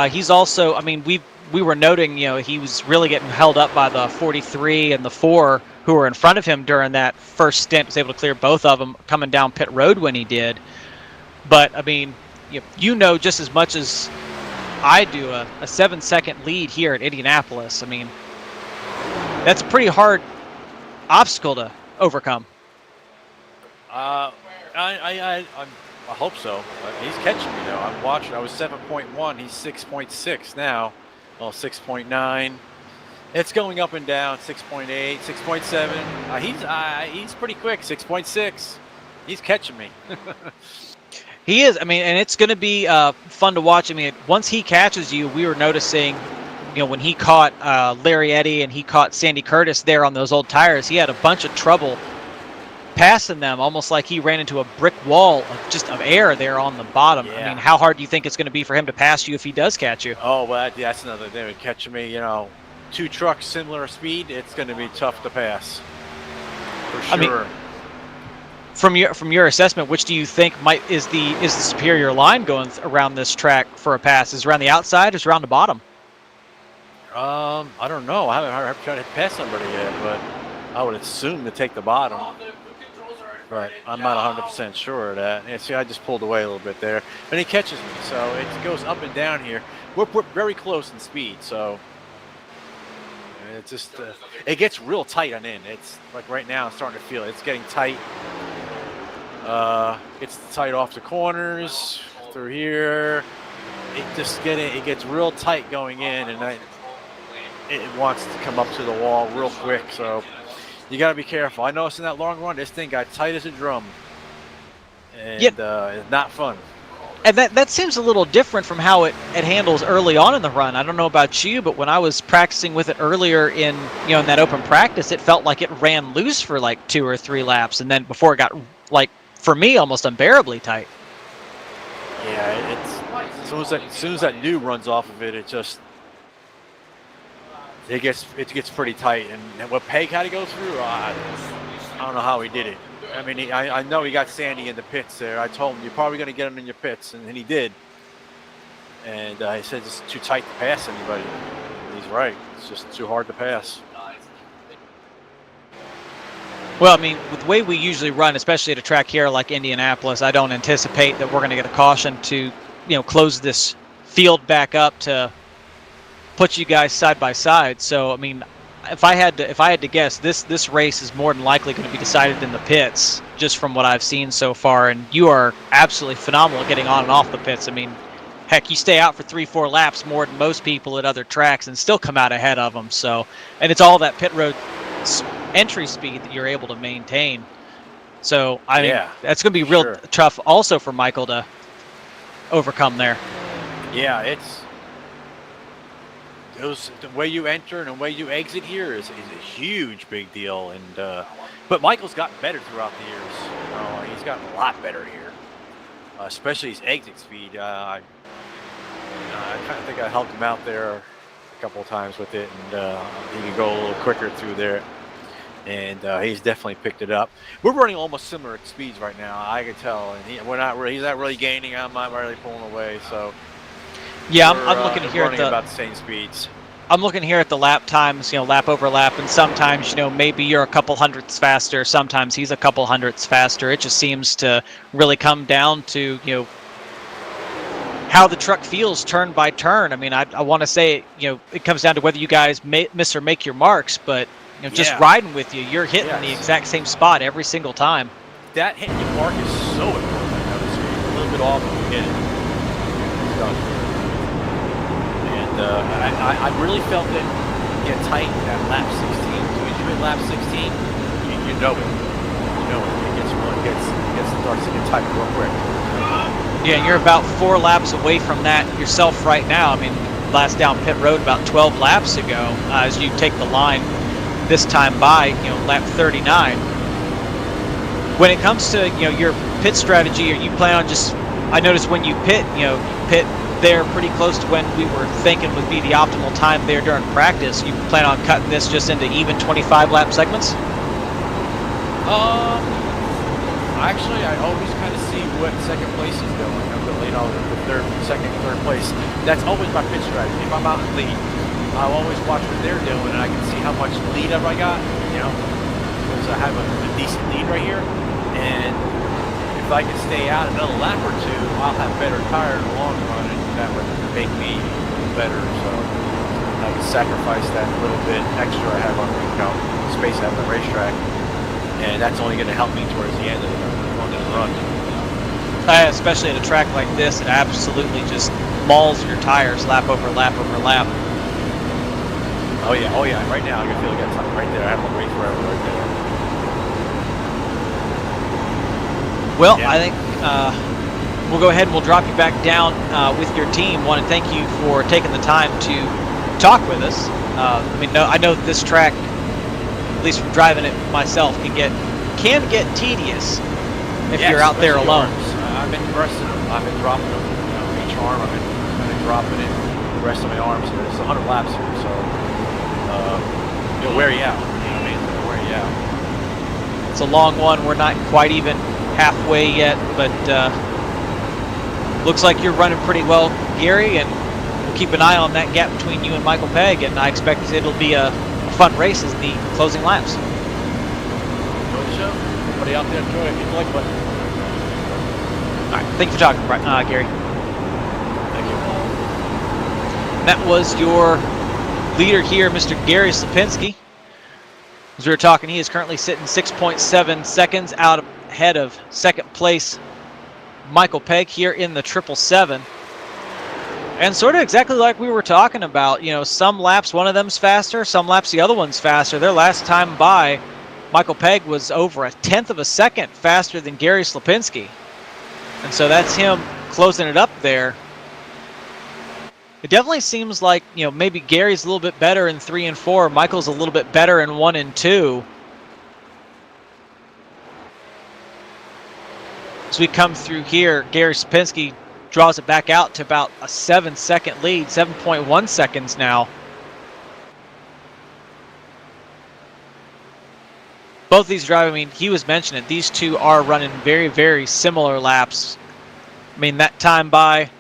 He's also, I mean, we were noting, he was really getting held up by the 43 and the 4 who were in front of him during that first stint. Was able to clear both of them coming down pit road when he did. But, I mean, you know just as much as I do, a 7-second lead here at Indianapolis. I mean, that's a pretty hard obstacle to overcome. I hope so. He's catching me though. I'm watching. I was 7.1. He's 6.6 now. Well, 6.9. It's going up and down. 6.8, 6.7. He's pretty quick. 6.6. He's catching me. He is. I mean, and it's going to be fun to watch. I mean, once he catches you, we were noticing, when he caught Larry Eddy and he caught Sandy Curtis there on those old tires, he had a bunch of trouble passing them, almost like he ran into a brick wall of air there on the bottom. Yeah. I mean, how hard do you think it's going to be for him to pass you if he does catch you? Oh, well, that's another thing. Catching me, two trucks similar speed, it's going to be tough to pass. For sure. I mean, from your assessment, which do you think is the superior line going around this track for a pass? Is it around the outside or is it around the bottom? I don't know. I haven't tried to pass somebody yet, but I would assume to take the bottom. But I'm not 100% sure of that. Yeah, see, I just pulled away a little bit there. But he catches me, so it goes up and down here. We're very close in speed, so it's just it gets real tight on in. It's like right now I'm starting to feel it. It's getting tight. It's tight off the corners through here. It gets real tight going in, and it wants to come up to the wall real quick. So you got to be careful. I noticed in that long run, this thing got tight as a drum, and it's not fun. And that seems a little different from how it handles early on in the run. I don't know about you, but when I was practicing with it earlier in that open practice, it felt like it ran loose for like 2 or 3 laps, and then before it got, like, for me, almost unbearably tight. Yeah, it's as soon as that new runs off of it, it gets pretty tight. And what Pegg had to go through, I don't know how he did it. I mean, I know he got Sandy in the pits there. I told him, you're probably going to get him in your pits, and he did. And he said it's too tight to pass anybody. And he's right. It's just too hard to pass. Well, I mean, with the way we usually run, especially at a track here like Indianapolis, I don't anticipate that we're going to get a caution to, close this field back up to put you guys side by side. So, I mean, if I had to guess, this race is more than likely going to be decided in the pits, just from what I've seen so far. And you are absolutely phenomenal getting on and off the pits. I mean, heck, you stay out for 3-4 laps more than most people at other tracks and still come out ahead of them. So, and it's all that pit road entry speed that you're able to maintain. So, I mean, that's going to be real tough also for Michael to overcome there. Yeah, the way you enter and the way you exit here is a huge big deal. And but Michael's gotten better throughout the years. He's gotten a lot better here, especially his exit speed. I kind of think I helped him out there a couple of times with it, and he can go a little quicker through there. And he's definitely picked it up. We're running almost similar speeds right now. I can tell, and he's not really gaining. I'm not really pulling away. So yeah, I'm looking here at about the same speeds. I'm looking here at the lap times, lap over lap, and sometimes maybe you're a couple hundredths faster. Sometimes he's a couple hundredths faster. It just seems to really come down to how the truck feels turn by turn. I mean, I want to say it comes down to whether you guys miss or make your marks, but. Just riding with you, you're hitting the exact same spot every single time. That hitting your mark is so important. I noticed a little bit off when you hit it. It's done. And I really felt it get tight at lap 16. So as you hit lap 16, you know it. You know it starts to get tight real quick. Yeah, you're about 4 laps away from that yourself right now. I mean, last down pit road about 12 laps ago as you take the line. This time by, lap 39. When it comes to, your pit strategy, or you plan on just, I noticed when you pit, pit there pretty close to when we were thinking would be the optimal time there during practice. You plan on cutting this just into even 25 lap segments? Actually, I always kind of see what second place is doing. The second, third place. That's always my pit strategy. If I'm out in lead, I'll always watch what they're doing, and I can see how much lead have I got, because I have a decent lead right here. And if I can stay out another lap or two, I'll have better tires in the long run, and that would make me better. So I can sacrifice that little bit extra I have on space I have on the racetrack, and that's only going to help me towards the end of the run. Especially at a track like this, it absolutely just mauls your tires lap over lap over lap. Oh yeah. Right now I can feel it time right there. I have to wait forever right there. Well, I think we'll go ahead and we'll drop you back down with your team. Want to thank you for taking the time to talk with us. I know this track, at least from driving it myself, can get tedious if you're out there alone. I've been pressing them. I've been dropping them. Each arm I've been dropping it. The rest of my arms. There's 100 laps here, so. It'll wear you out. It'll wear you out. It's a long one. We're not quite even halfway yet, but looks like you're running pretty well, Gary, and we'll keep an eye on that gap between you and Michael Pegg, and I expect it'll be a fun race as the closing laps. Enjoy the show. Everybody out there, enjoy it. Hit the like button. All right. Thank you for talking, Gary. Thank you. And that was your leader here, Mr. Gary Slapinski. As we were talking, he is currently sitting 6.7 seconds out ahead of second place Michael Pegg here in the 777. And sort of exactly like we were talking about, some laps one of them's faster, some laps the other one's faster. Their last time by, Michael Pegg was over 1/10 of a second faster than Gary Slapinski. And so that's him closing it up there. It definitely seems like, maybe Gary's a little bit better in 3 and 4. Michael's a little bit better in 1 and 2. As we come through here, Gary Slapinski draws it back out to about a 7-second lead, 7.1 seconds now. both these drivers, I mean, he was mentioning it, these two are running very, very similar laps. I mean, that time by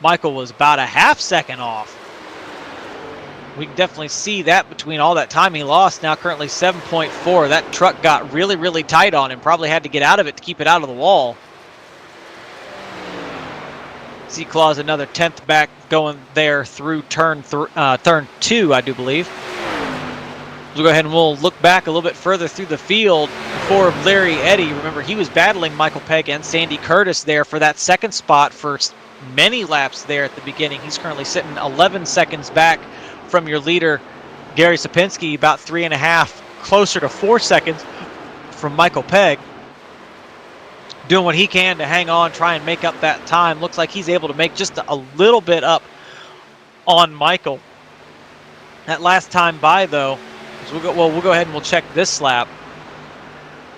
Michael was about a half second off. We can definitely see that between all that time he lost. Now currently 7.4. That truck got really, really tight on him. Probably had to get out of it to keep it out of the wall. See, claws another 10th back going there through turn 2, I do believe. We'll go ahead and we'll look back a little bit further through the field for Larry Eddy. Remember, he was battling Michael Pegg and Sandy Curtis there for that second spot for many laps there at the beginning. He's currently sitting 11 seconds back from your leader, Gary Sapinski, about 3.5, closer to 4 seconds from Michael Pegg. Doing what he can to hang on, try and make up that time. Looks like he's able to make just a little bit up on Michael. That last time by, though, we'll go ahead and we'll check this lap.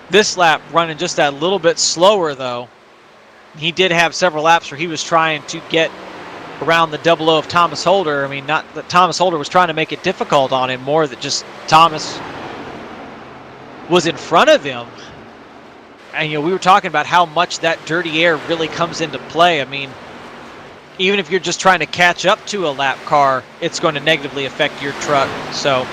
This lap running just that little bit slower, though. He did have several laps where he was trying to get around the 00 of Thomas Holder. I mean, not that Thomas Holder was trying to make it difficult on him, more that just Thomas was in front of him. And, we were talking about how much that dirty air really comes into play. I mean, even if you're just trying to catch up to a lap car, it's going to negatively affect your truck. So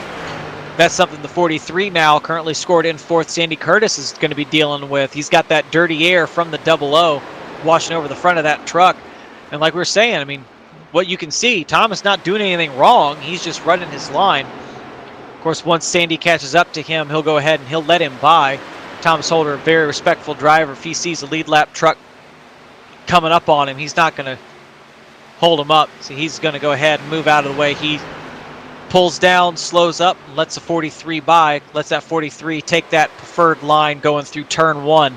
that's something the 43 now, currently scored in 4th, Sandy Curtis is going to be dealing with. He's got that dirty air from the 00 washing over the front of that truck. And like we were saying, I mean, what you can see, Thomas not doing anything wrong. He's just running his line. Of course, once Sandy catches up to him, he'll go ahead and he'll let him by. Thomas Holder, a very respectful driver. If he sees a lead lap truck coming up on him, he's not going to hold him up. So he's going to go ahead and move out of the way. He pulls down, slows up, and lets the 43 by. Lets that 43 take that preferred line going through turn 1.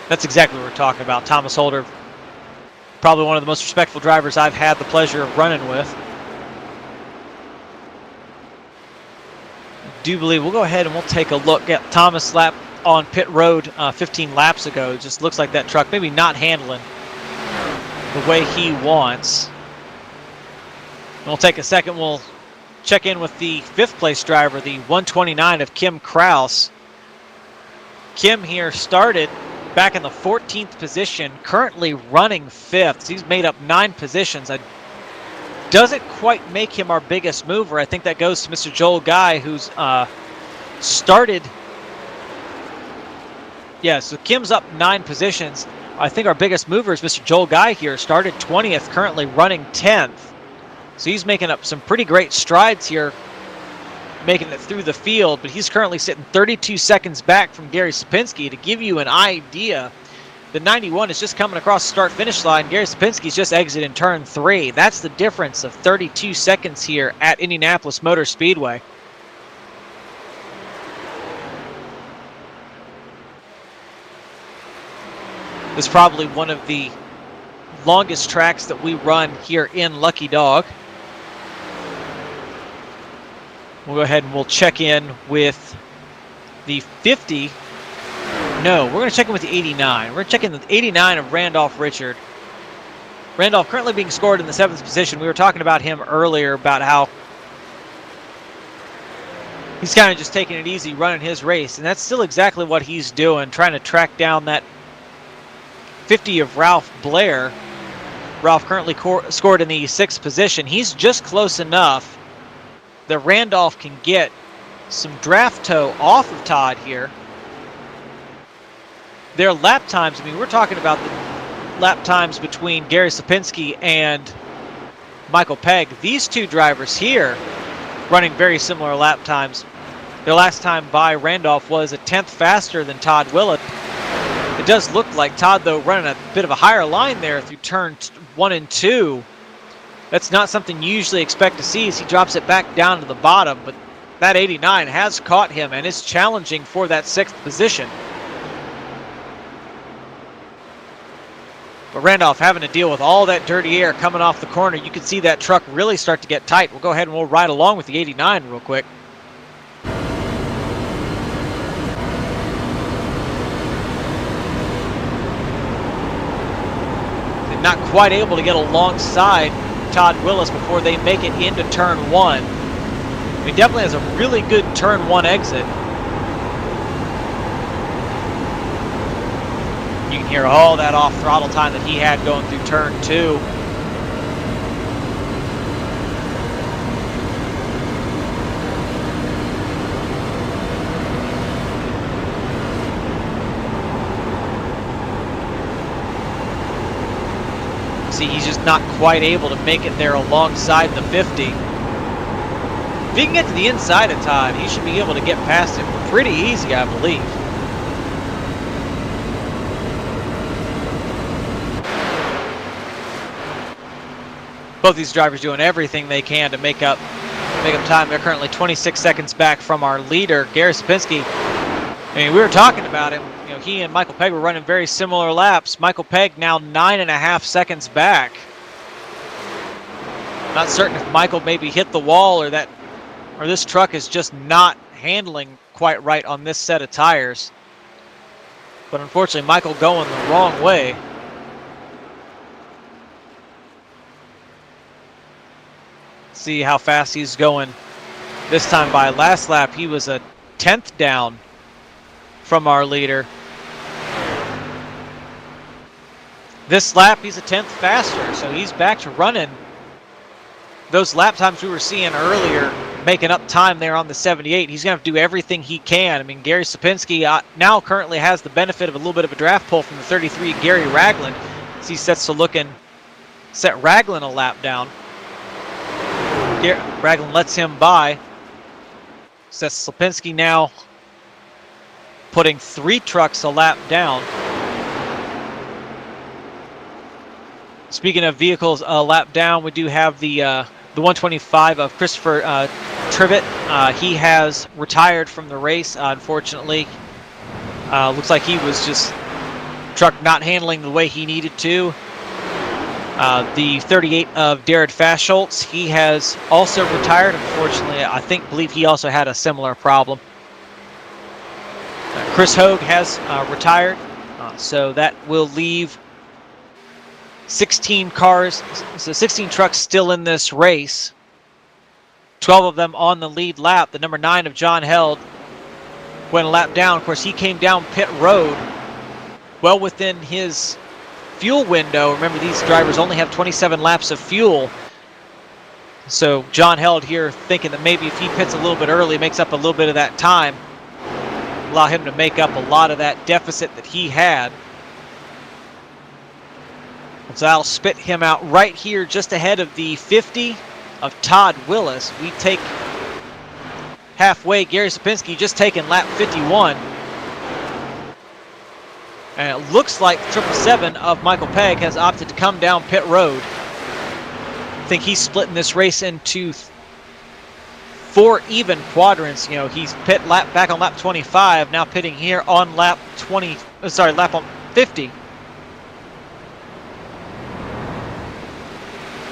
That's exactly what we're talking about. Thomas Holder, probably one of the most respectful drivers I've had the pleasure of running with. I do believe we'll go ahead and we'll take a look at Thomas' lap on pit road 15 laps ago. It just looks like that truck maybe not handling the way he wants. And we'll take a second. We'll check in with the 5th place driver, the 129 of Kim Kraus. Kim here started back in the 14th position, currently running 5th. So he's made up 9 positions. Doesn't quite make him our biggest mover. I think that goes to Mr. Joel Guy, who's started. Yeah, so Kim's up 9 positions. I think our biggest mover is Mr. Joel Guy here. Started 20th, currently running 10th. So he's making up some pretty great strides here, making it through the field. But he's currently sitting 32 seconds back from Gary Sapinski. To give you an idea, the 91 is just coming across the start-finish line. Gary Sapinski's just exiting turn 3. That's the difference of 32 seconds here at Indianapolis Motor Speedway. This is probably one of the longest tracks that we run here in Lucky Dog. We'll go ahead and we'll check in with the 50. No, we're going to check in with the 89. We're going to check in with the 89 of Randolph Richard. Randolph currently being scored in the 7th position. We were talking about him earlier, about how he's kind of just taking it easy running his race. And that's still exactly what he's doing, trying to track down that 50 of Ralph Blair. Ralph currently scored in the 6th position. He's just close enough that Randolph can get some draft tow off of Todd here. Their lap times, I mean, we're talking about the lap times between Gary Sapinski and Michael Pegg. These two drivers here running very similar lap times. Their last time by Randolph was a 10th faster than Todd Willett. It does look like Todd, though, running a bit of a higher line there through turn 1 and 2. That's not something you usually expect to see as he drops it back down to the bottom, but that 89 has caught him and is challenging for that 6th position. But Randolph having to deal with all that dirty air coming off the corner. You can see that truck really start to get tight. We'll go ahead and we'll ride along with the 89 real quick. Not quite able to get alongside Todd Willis before they make it into turn 1. He definitely has a really good turn 1 exit. You can hear all that off throttle time that he had going through turn 2. See, he's just not quite able to make it there alongside the 50. If he can get to the inside of Todd, he should be able to get past him pretty easy, I believe. Both these drivers doing everything they can to make up time. They're currently 26 seconds back from our leader, Gary Sapinski. I mean, we were talking about him. You know, he and Michael Pegg were running very similar laps. Michael Pegg now 9.5 seconds back. Not certain if Michael maybe hit the wall or this truck is just not handling quite right on this set of tires. But unfortunately, Michael going the wrong way. See how fast he's going this time by. Last lap, he was a 10th down from our leader. This lap, he's a 10th faster, so he's back to running those lap times we were seeing earlier, making up time there on the 78. He's going to have to do everything he can. I mean, Gary Sapinski now currently has the benefit of a little bit of a draft pull from the 33, Gary Ragland, as he sets to look and set Ragland a lap down. Ragland lets him by. Sets Sapinski now putting 3 trucks a lap down. Speaking of vehicles a lap down, we do have the 125 of Christopher Tribbett. He has retired from the race, unfortunately. Looks like he was just truck not handling the way he needed to. The 38 of Jared Faschholz, he has also retired. Unfortunately, believe he also had a similar problem. Chris Hogue has retired, so that will leave 16 cars, so 16 trucks still in this race. 12 of them on the lead lap. The number 9 of John Held went a lap down. Of course, he came down pit road well within his fuel window. Remember, these drivers only have 27 laps of fuel. So John Held here thinking that maybe if he pits a little bit early, makes up a little bit of that time, allow him to make up a lot of that deficit that he had. So that'll spit him out right here just ahead of the 50 of Todd Willis. We take halfway. Gary Sapinski just taking lap 51. And it looks like 777 of Michael Pegg has opted to come down pit road. I think he's splitting this race into 4 even quadrants. You know, he's back on lap 25, now pitting here on lap 50.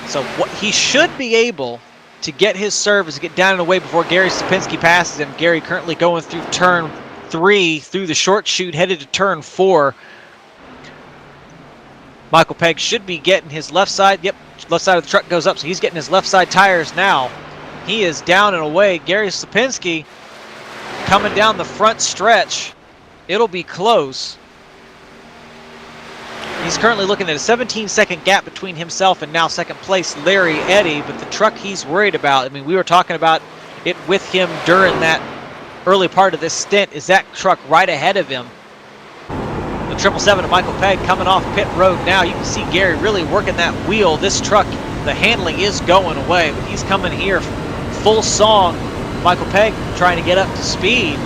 So what he should be able to get his service, get down and away before Gary Sapinski passes him. Gary currently going through turn 3 through the short chute, headed to turn 4. Michael Pegg should be getting his left side. Yep, left side of the truck goes up, so he's getting his left side tires now. He is down and away. Gary Sapinski coming down the front stretch. It'll be close. He's currently looking at a 17-second gap between himself and now second place Larry Eddy, but the truck he's worried about, I mean, we were talking about it with him during that early part of this stint, is that truck right ahead of him. The 777 of Michael Pegg coming off pit road now. You can see Gary really working that wheel. This truck, the handling is going away, but he's coming here full song. Michael Pegg trying to get up to speed.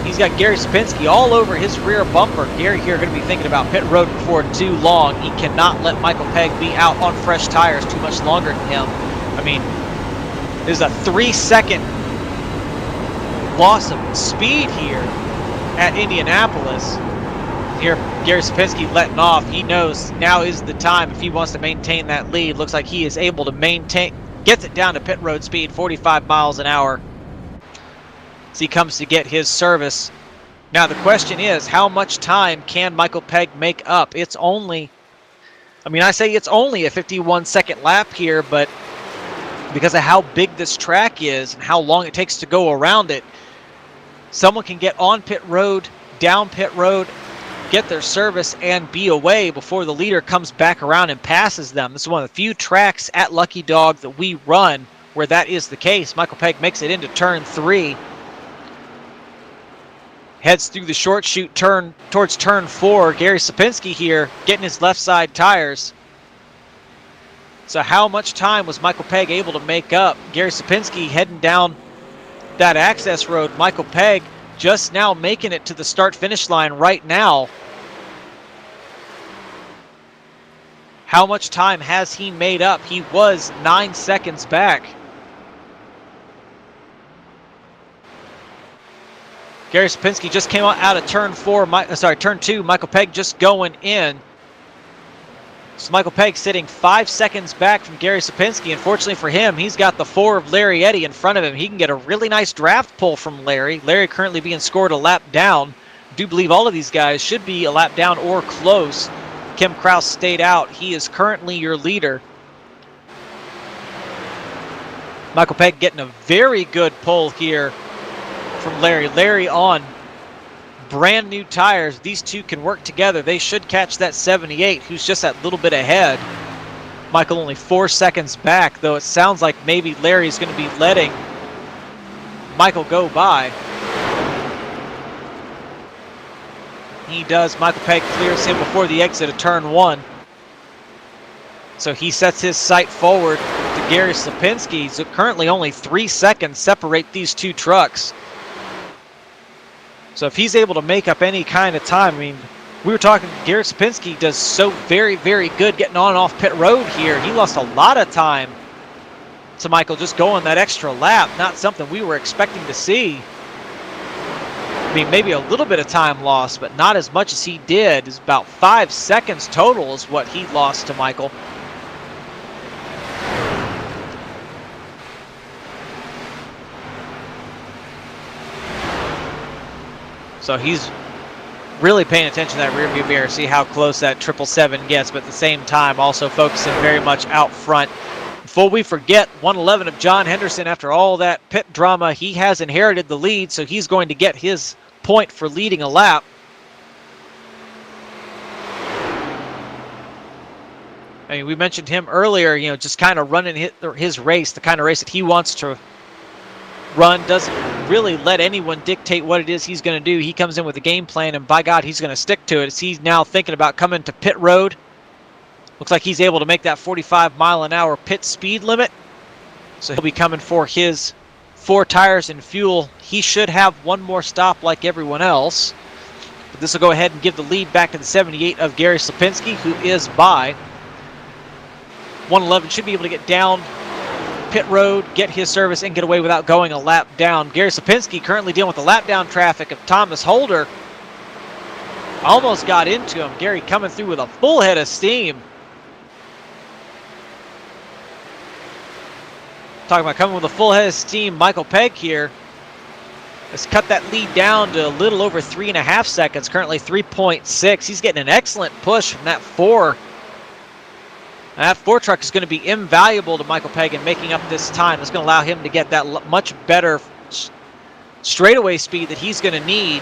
He's got Gary Sapinski all over his rear bumper. Gary here going to be thinking about pit road before too long. He cannot let Michael Pegg be out on fresh tires too much longer than him. I mean, there's a 3-second loss of speed here at Indianapolis. Here, Gary Sapinski letting off. He knows now is the time if he wants to maintain that lead. Looks like he is able to maintain, gets it down to pit road speed, 45 miles an hour. As he comes to get his service. Now the question is, how much time can Michael Pegg make up? It's only, I mean, I say it's only a 51-second lap here, but because of how big this track is and how long it takes to go around it. Someone can get on pit road, down pit road, get their service, and be away before the leader comes back around and passes them. This is one of the few tracks at Lucky Dog that we run where that is the case. Michael Pegg makes it into turn 3. Heads through the short chute turn towards turn 4. Gary Sapinski here getting his left side tires. So how much time was Michael Pegg able to make up? Gary Sapinski heading down that access road. Michael Pegg just now making it to the start-finish line right now. How much time has he made up? He was 9 seconds back. Gary Sapinski just came out of turn 2. Michael Pegg just going in. So Michael Pegg sitting 5 seconds back from Gary Sapinski. Unfortunately for him, he's got the 4 of Larry Eddy in front of him. He can get a really nice draft pull from Larry. Larry currently being scored a lap down. I do believe all of these guys should be a lap down or close. Kim Kraus stayed out. He is currently your leader. Michael Pegg getting a very good pull here from Larry. Larry on brand new tires. These two can work together. They should catch that 78, who's just that little bit ahead. Michael only 4 seconds back, though it sounds like maybe Larry's going to be letting Michael go by. He does. Michael Pegg clears him before the exit of turn 1. So he sets his sight forward to Gary Sapinski. So currently only 3 seconds separate these two trucks. So if he's able to make up any kind of time, I mean, we were talking, Gary Sapinski does so very, very good getting on and off pit road here. He lost a lot of time to Michael just going that extra lap. Not something we were expecting to see. I mean, maybe a little bit of time lost, but not as much as he did. It's about 5 seconds total is what he lost to Michael. So he's really paying attention to that rearview mirror, see how close that 777 gets, but at the same time also focusing very much out front. Before we forget, 111 of John Henderson, after all that pit drama, he has inherited the lead, so he's going to get his point for leading a lap. I mean, we mentioned him earlier, you know, just kind of running his race, the kind of race that he wants to run, doesn't really let anyone dictate what it is he's going to do. He comes in with a game plan, and by God, he's going to stick to it. He's now thinking about coming to pit road. Looks like he's able to make that 45-mile-an-hour pit speed limit. So he'll be coming for his 4 tires and fuel. He should have one more stop like everyone else. But this will go ahead and give the lead back to the 78 of Gary Sapinski, who is by. 111 should be able to get down pit road, get his service, and get away without going a lap down. Gary Sapinski currently dealing with the lap down traffic of Thomas Holder. Almost got into him. Gary coming through with a full head of steam. Talking about coming with a full head of steam, Michael Pegg here has cut that lead down to a little over 3.5 seconds, currently 3.6. He's getting an excellent push from that 4. That 4 truck is going to be invaluable to Michael Pegg in making up this time. It's going to allow him to get that much better straightaway speed that he's going to need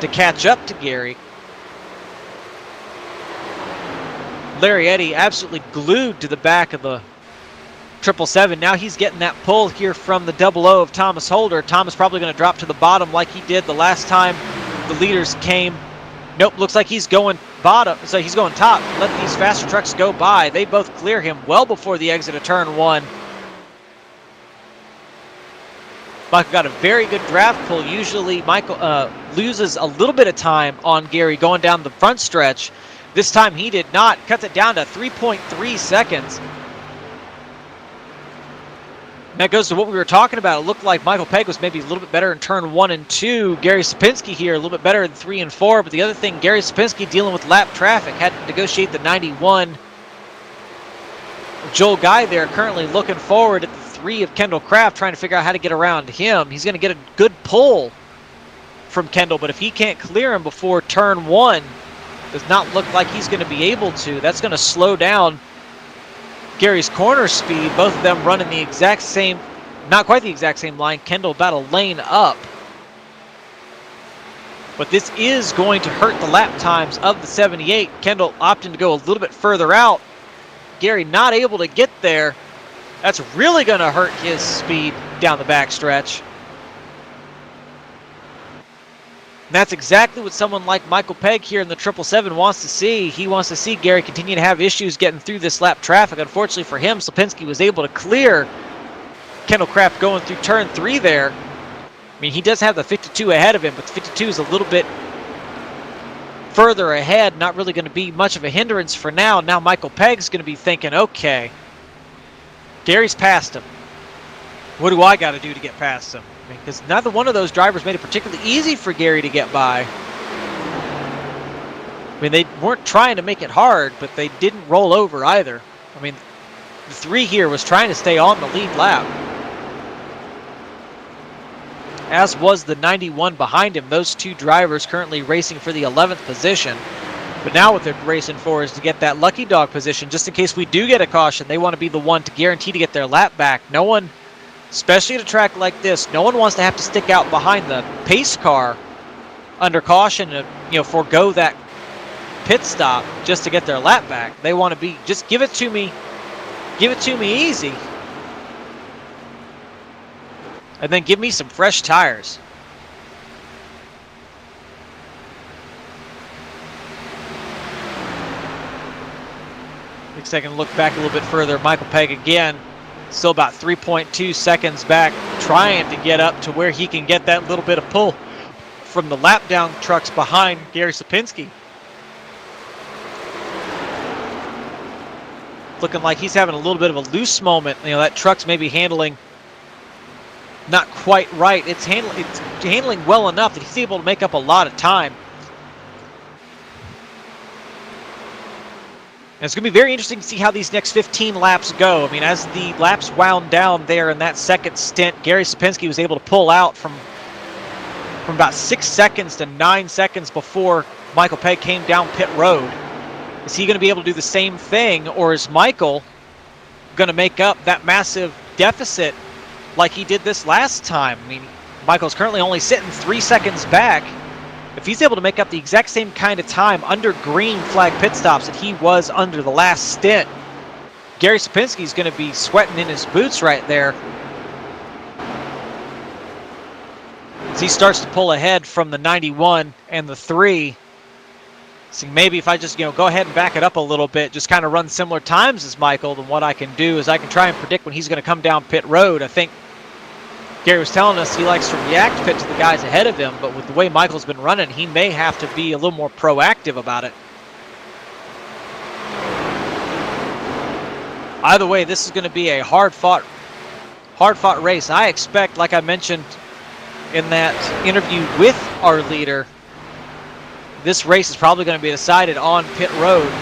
to catch up to Gary. Larry Eddy absolutely glued to the back of the 777. Now he's getting that pull here from the 00 of Thomas Holder. Thomas probably going to drop to the bottom like he did the last time the leaders came. Nope, looks like he's going bottom, so he's going top. Let these faster trucks go by. They both clear him well before the exit of turn 1. Michael got a very good draft pull. Usually Michael loses a little bit of time on Gary going down the front stretch. This time he did not. Cuts it down to 3.3 seconds. And that goes to what we were talking about. It looked like Michael Pegg was maybe a little bit better in turn 1 and 2. Gary Sapinski here a little bit better in 3 and 4. But the other thing, Gary Sapinski dealing with lap traffic, had to negotiate the 91. Joel Guy there currently looking forward at the 3 of Kendall Kraft, trying to figure out how to get around him. He's going to get a good pull from Kendall, but if he can't clear him before turn 1, does not look like he's going to be able to. That's going to slow down Gary's corner speed. Both of them running the exact same, not quite the exact same line. Kendall about a lane up. But this is going to hurt the lap times of the 78. Kendall opting to go a little bit further out. Gary not able to get there. That's really going to hurt his speed down the backstretch. And that's exactly what someone like Michael Pegg here in the 777 wants to see. He wants to see Gary continue to have issues getting through this lap traffic. Unfortunately for him, Slipinski was able to clear Kendall Kraft going through turn 3 there. I mean, he does have the 52 ahead of him, but the 52 is a little bit further ahead. Not really going to be much of a hindrance for now. Now Michael Pegg's going to be thinking, okay, Gary's passed him. What do I got to do to get past him? Because neither one of those drivers made it particularly easy for Gary to get by. I mean, they weren't trying to make it hard, but they didn't roll over either. I mean, the 3 here was trying to stay on the lead lap. As was the 91 behind him. Those 2 drivers currently racing for the 11th position. But now what they're racing for is to get that lucky dog position. Just in case we do get a caution, they want to be the one to guarantee to get their lap back. No one, especially at a track like this, no one wants to have to stick out behind the pace car under caution to, forego that pit stop just to get their lap back. They want to be, just give it to me easy. And then give me some fresh tires. Next second, look back a little bit further. Michael Pegg again, still about 3.2 seconds back, trying to get up to where he can get that little bit of pull from the lap down trucks behind Gary Sapinski. Looking like he's having a little bit of a loose moment. That truck's maybe handling not quite right. It's handling well enough that he's able to make up a lot of time. And it's going to be very interesting to see how these next 15 laps go. I mean, as the laps wound down there in that second stint, Gary Sapinski was able to pull out from about 6 seconds to 9 seconds before Michael Pegg came down pit road. Is he going to be able to do the same thing, or is Michael going to make up that massive deficit like he did this last time? I mean, Michael's currently only sitting 3 seconds back. If he's able to make up the exact same kind of time under green flag pit stops that he was under the last stint, Gary Sapinski's going to be sweating in his boots right there. As he starts to pull ahead from the 91 and the 3. So maybe if I just go ahead and back it up a little bit, just kind of run similar times as Michael, then what I can do is I can try and predict when he's going to come down pit road. I think Gary was telling us he likes to react pit to the guys ahead of him, but with the way Michael's been running, he may have to be a little more proactive about it. Either way, this is going to be a hard-fought race. I expect, like I mentioned in that interview with our leader, this race is probably going to be decided on pit road.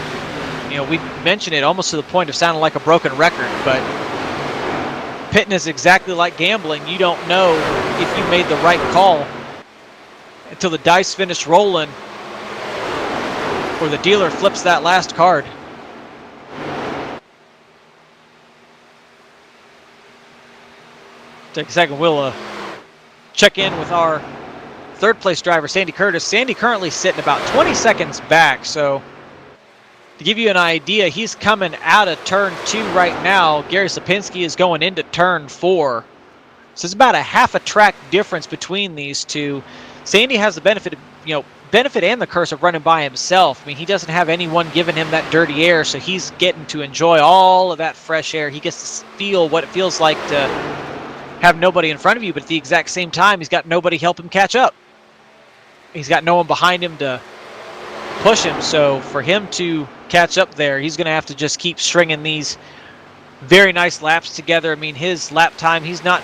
We mentioned it almost to the point of sounding like a broken record, but pitting is exactly like gambling. You don't know if you made the right call until the dice finish rolling or the dealer flips that last card. Take a second, we'll check in with our third place driver, Sandy Curtis. Sandy currently sitting about 20 seconds back, so to give you an idea, he's coming out of turn 2 right now. Gary Sapinski is going into turn 4. So it's about a half a track difference between these two. Sandy has the benefit and the curse of running by himself. I mean, he doesn't have anyone giving him that dirty air, so he's getting to enjoy all of that fresh air. He gets to feel what it feels like to have nobody in front of you, but at the exact same time, he's got nobody help him catch up. He's got no one behind him to push him, so for him to catch up there, he's going to have to just keep stringing these very nice laps together. I mean, his lap time, he's not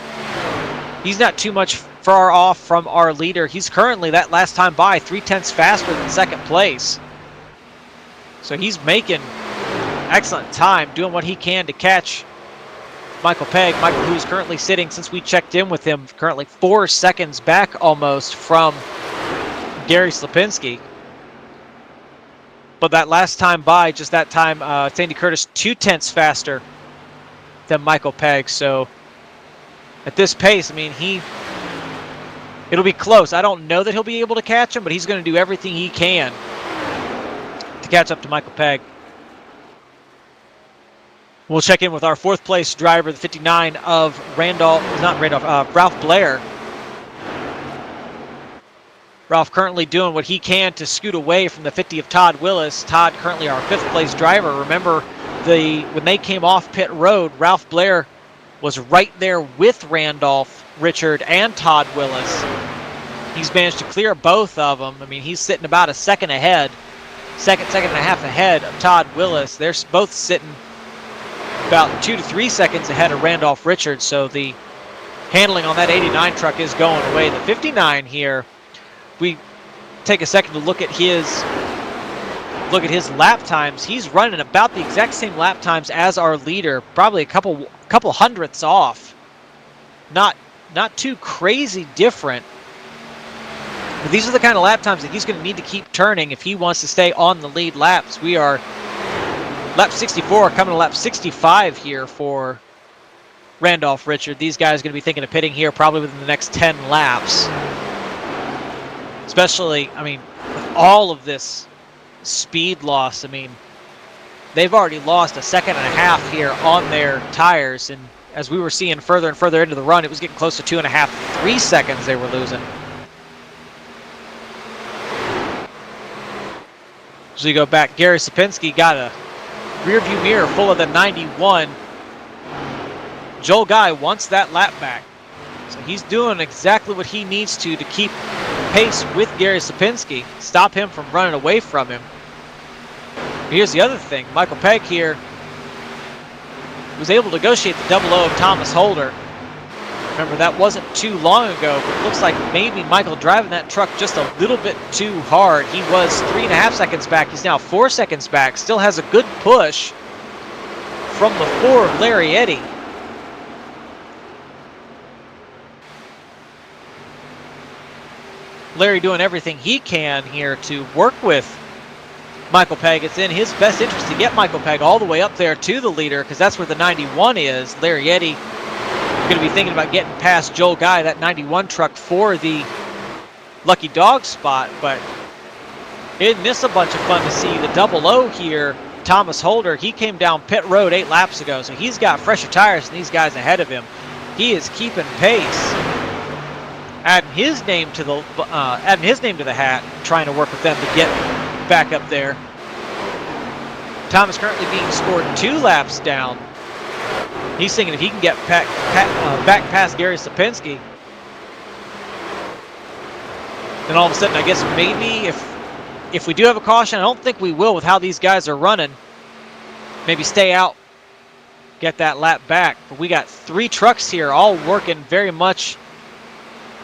too much far off from our leader. He's currently, that last time by, 0.3 faster than second place. So he's making excellent time, doing what he can to catch Michael Pegg. Michael, who's currently sitting, since we checked in with him, currently 4 seconds back almost from Gary Slipinski. But that last time by, just that time, Sandy Curtis 0.2 faster than Michael Pegg. So at this pace, I mean, it'll be close. I don't know that he'll be able to catch him, but he's going to do everything he can to catch up to Michael Pegg. We'll check in with our fourth place driver, the 59 of Ralph Blair. Ralph currently doing what he can to scoot away from the 50 of Todd Willis. Todd currently our fifth place driver. Remember, when they came off pit road, Ralph Blair was right there with Randolph, Richard, and Todd Willis. He's managed to clear both of them. I mean, he's sitting about a second and a half ahead of Todd Willis. They're both sitting about 2 to 3 seconds ahead of Randolph Richards. So the handling on that 89 truck is going away. The 59 here, we take a second to look at his lap times. He's running about the exact same lap times as our leader, probably a couple hundredths off. Not too crazy different. But these are the kind of lap times that he's going to need to keep turning if he wants to stay on the lead laps. We are lap 64, coming to lap 65 here for Randolph Richard. These guys are going to be thinking of pitting here probably within the next 10 laps. Especially, I mean, with all of this speed loss, I mean, they've already lost a second and a half here on their tires. And as we were seeing further and further into the run, it was getting close to 2.5, 3 seconds they were losing. So you go back, Gary Sapinski got a rear view mirror full of the 91. Joel Guy wants that lap back. So he's doing exactly what he needs to keep pace with Gary Sapinski, stop him from running away from him. Here's the other thing. Michael Pegg here was able to negotiate the 00 of Thomas Holder. Remember, that wasn't too long ago, but it looks like maybe Michael driving that truck just a little bit too hard. He was 3.5 seconds back. He's now 4 seconds back. Still has a good push from the 4 of Larry Eddy. Larry doing everything he can here to work with Michael Pegg. It's in his best interest to get Michael Pegg all the way up there to the leader, because that's where the 91 is. Larry Eddy going to be thinking about getting past Joel Guy, that 91 truck, for the lucky dog spot. But isn't this a bunch of fun to see? The 00 here, Thomas Holder, he came down pit road 8 laps ago, so he's got fresher tires than these guys ahead of him. He is keeping pace, adding his name to the hat, trying to work with them to get back up there. Thomas currently being scored 2 laps down. He's thinking if he can get back past Gary Sapinski, then all of a sudden, I guess maybe if we do have a caution, I don't think we will with how these guys are running, maybe stay out, get that lap back. But we got 3 trucks here all working very much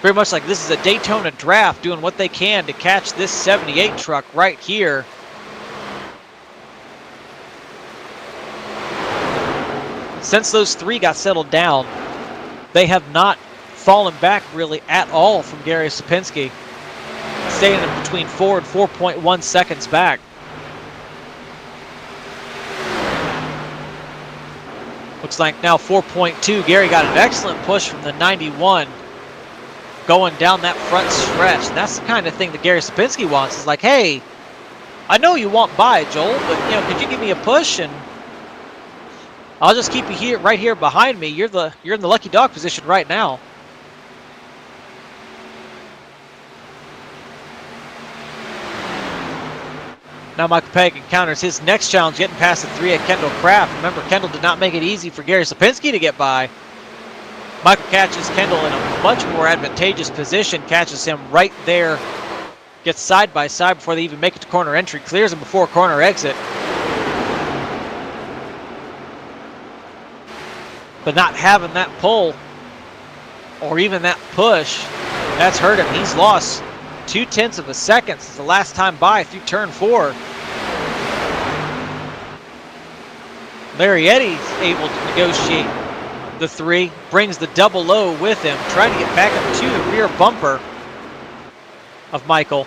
like this is a Daytona draft, doing what they can to catch this 78 truck right here. Since those 3 got settled down, they have not fallen back really at all from Gary Sapinski, staying in between 4 and 4.1 seconds back. Looks like now 4.2. Gary got an excellent push from the 91 going down that front stretch. And that's the kind of thing that Gary Sapinski wants. Is like, hey, I know you want by, Joel, but could you give me a push, and I'll just keep you here, right here behind me. You're in the lucky dog position right now. Now Michael Pegg encounters his next challenge, getting past the 3 at Kendall Kraft. Remember, Kendall did not make it easy for Gary Sapinski to get by. Michael catches Kendall in a much more advantageous position, catches him right there, gets side by side before they even make it to corner entry, clears him before corner exit. But not having that pull or even that push, that's hurt him. He's lost 0.2 of a second since the last time by through turn 4. Larry Eddy's able to negotiate the 3, brings the 00 with him, trying to get back up to the rear bumper of Michael.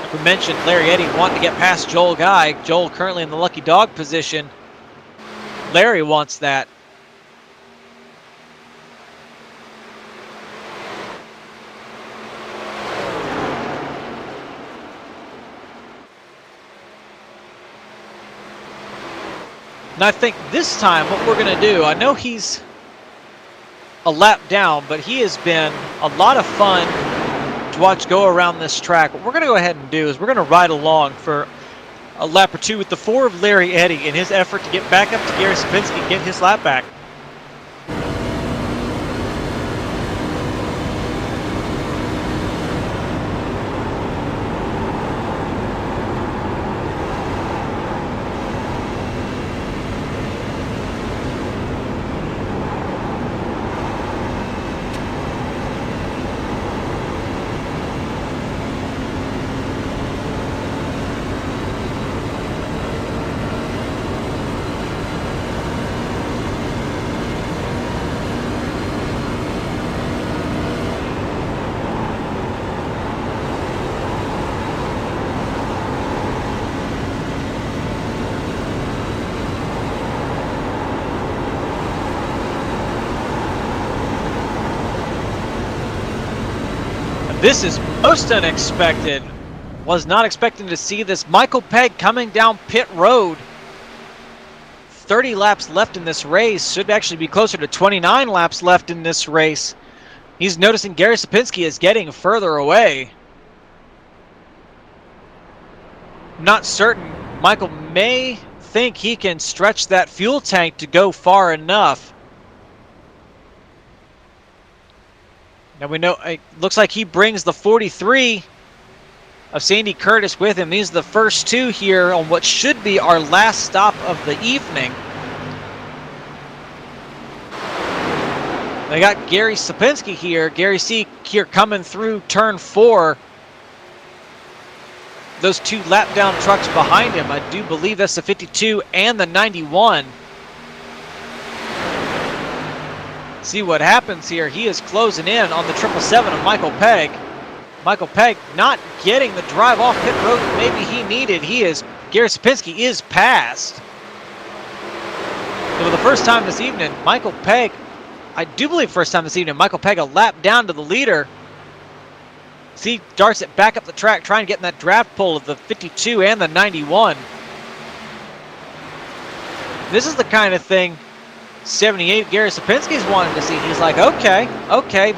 Like we mentioned, Larry Eddy wanting to get past Joel Guy. Joel currently in the lucky dog position. Larry wants that. And I think this time what we're going to do, I know he's a lap down, but he has been a lot of fun to watch go around this track. What we're going to go ahead and do is we're going to ride along for a lap or two with the 4 of Larry Eddy in his effort to get back up to Gary Sapinski and get his lap back. This is most unexpected. Was not expecting to see this. Michael Pegg coming down pit road. 30 laps left in this race. Should actually be closer to 29 laps left in this race. He's noticing Gary Sapinski is getting further away. Not certain. Michael may think he can stretch that fuel tank to go far enough. Now we know it looks like he brings the 43 of Sandy Curtis with him. These are the first 2 here on what should be our last stop of the evening. They got Gary Sapinski here. Gary C here coming through turn 4. Those 2 lap down trucks behind him. I do believe that's the 52 and the 91. See what happens here. He is closing in on the 777 of Michael Pegg. Michael Pegg not getting the drive off pit road that maybe he needed. Gary Sapinski is passed. So for the first time this evening, Michael Pegg, I do believe first time this evening, Michael Pegg a lap down to the leader. See, darts it back up the track, trying to get in that draft pull of the 52 and the 91. This is the kind of thing 78 Gary Sapinski's wanted to see. He's like, okay,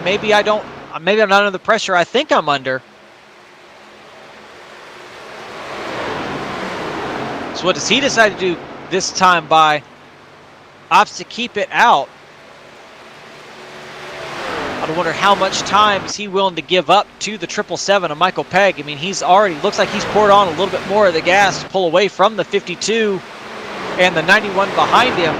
maybe I'm not under the pressure I think I'm under. So what does he decide to do this time? Opts to keep it out. I wonder how much time is he willing to give up to the 777 of Michael Pegg. I mean, he's already, looks like he's poured on a little bit more of the gas to pull away from the 52 and the 91 behind him.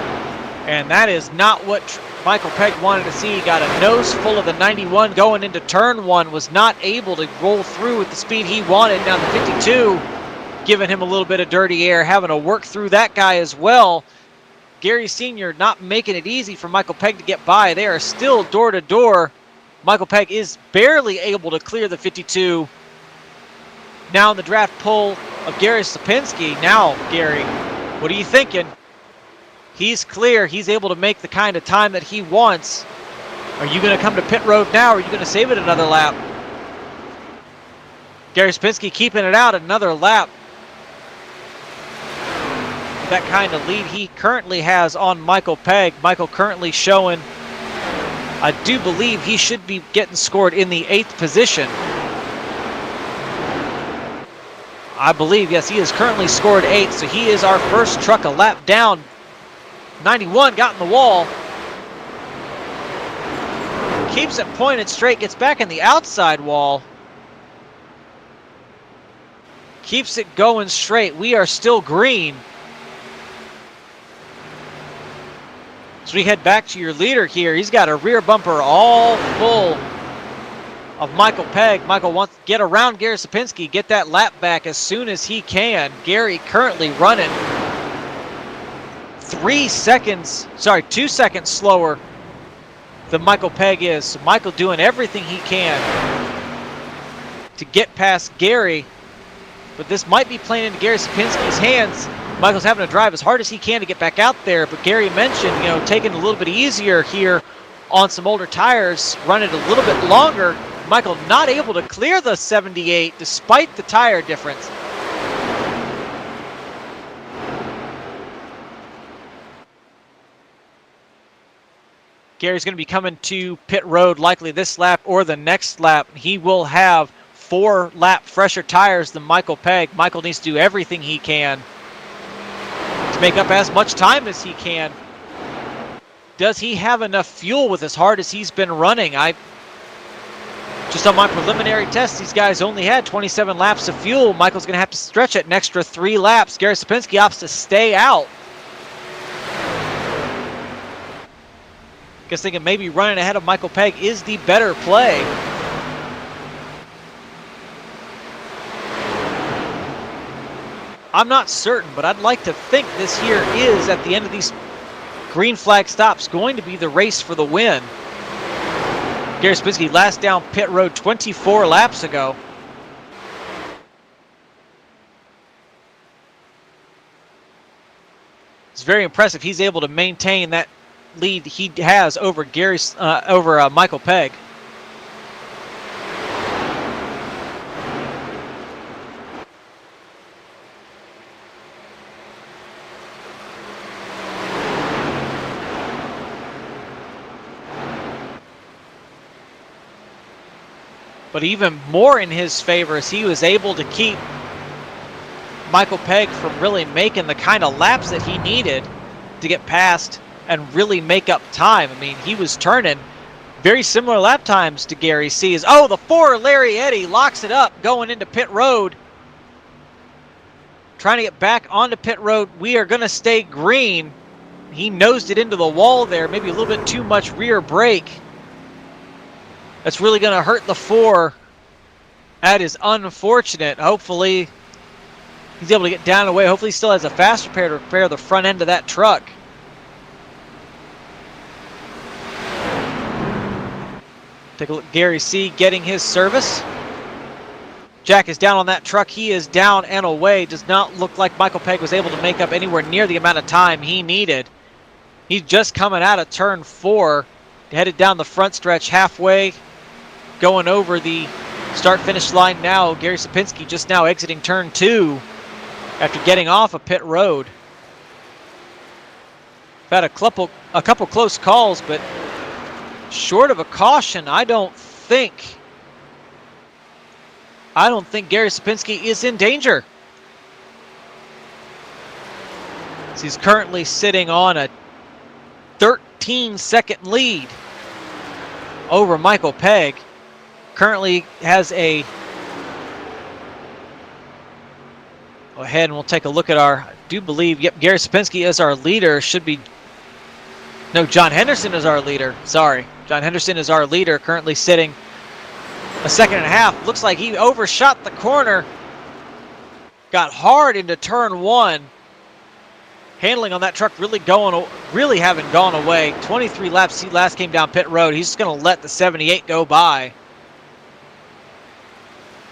And that is not what Michael Pegg wanted to see. He got a nose full of the 91 going into turn 1. Was not able to roll through with the speed he wanted. Now the 52 giving him a little bit of dirty air, having to work through that guy as well. Gary Sr. not making it easy for Michael Pegg to get by. They are still door to door. Michael Pegg is barely able to clear the 52. Now in the draft pull of Gary Sapinski. Now, Gary, what are you thinking? He's clear. He's able to make the kind of time that he wants. Are you going to come to pit road now, or are you going to save it another lap? Gary Sapinski keeping it out another lap. That kind of lead he currently has on Michael Pegg. Michael currently showing, I do believe he should be getting scored in the 8th position. I believe, yes, he is currently scored 8th, so he is our first truck a lap down. 91 got in the wall. Keeps it pointed straight, gets back in the outside wall. Keeps it going straight. We are still green. As we head back to your leader here, he's got a rear bumper all full of Michael Pegg. Michael wants to get around Gary Sapinski, get that lap back as soon as he can. Gary currently running 2 seconds slower than Michael Pegg is. So Michael doing everything he can to get past Gary, but this might be playing into Gary Sapinski's hands. Michael's having to drive as hard as he can to get back out there, but Gary mentioned, taking a little bit easier here on some older tires, run it a little bit longer. Michael not able to clear the 78 despite the tire difference. Gary's going to be coming to pit road likely this lap or the next lap. He will have 4 lap fresher tires than Michael Pegg. Michael needs to do everything he can to make up as much time as he can. Does he have enough fuel with as hard as he's been running? Just on my preliminary test, these guys only had 27 laps of fuel. Michael's going to have to stretch it an extra 3 laps. Gary Sapinski opts to stay out. Guess thinking maybe running ahead of Michael Pegg is the better play. I'm not certain, but I'd like to think this here is, at the end of these green flag stops, going to be the race for the win. Gary Sapinski last down pit road 24 laps ago. It's very impressive. He's able to maintain that lead he has over Michael Pegg. But even more in his favor is he was able to keep Michael Pegg from really making the kind of laps that he needed to get past and really make up time. I mean, he was turning very similar lap times to Gary C's. Oh, the 4 Larry Eddy locks it up going into pit road. Trying to get back onto pit road. We are going to stay green. He nosed it into the wall there. Maybe a little bit too much rear brake. That's really going to hurt the 4. That is unfortunate. Hopefully, he's able to get down and away. Hopefully, he still has a fast repair to repair the front end of that truck. Take a look. Gary C. getting his service. Jack is down on that truck. He is down and away. Does not look like Michael Pegg was able to make up anywhere near the amount of time he needed. He's just coming out of turn 4. Headed down the front stretch halfway. Going over the start-finish line now. Gary Sapinski just now exiting turn 2 after getting off of pit road. Had a couple close calls, but short of a caution, I don't think Gary Sapinski is in danger. So he's currently sitting on a 13-second lead over Michael Pegg. Currently has a... Go ahead and we'll take a look at our... I do believe, yep, Gary Sapinski is our leader. Should be... No, John Henderson is our leader. Sorry. John Henderson is our leader, currently sitting a second and a half. Looks like he overshot the corner. Got hard into turn 1. Handling on that truck really haven't gone away. 23 laps he last came down pit road. He's just going to let the 78 go by.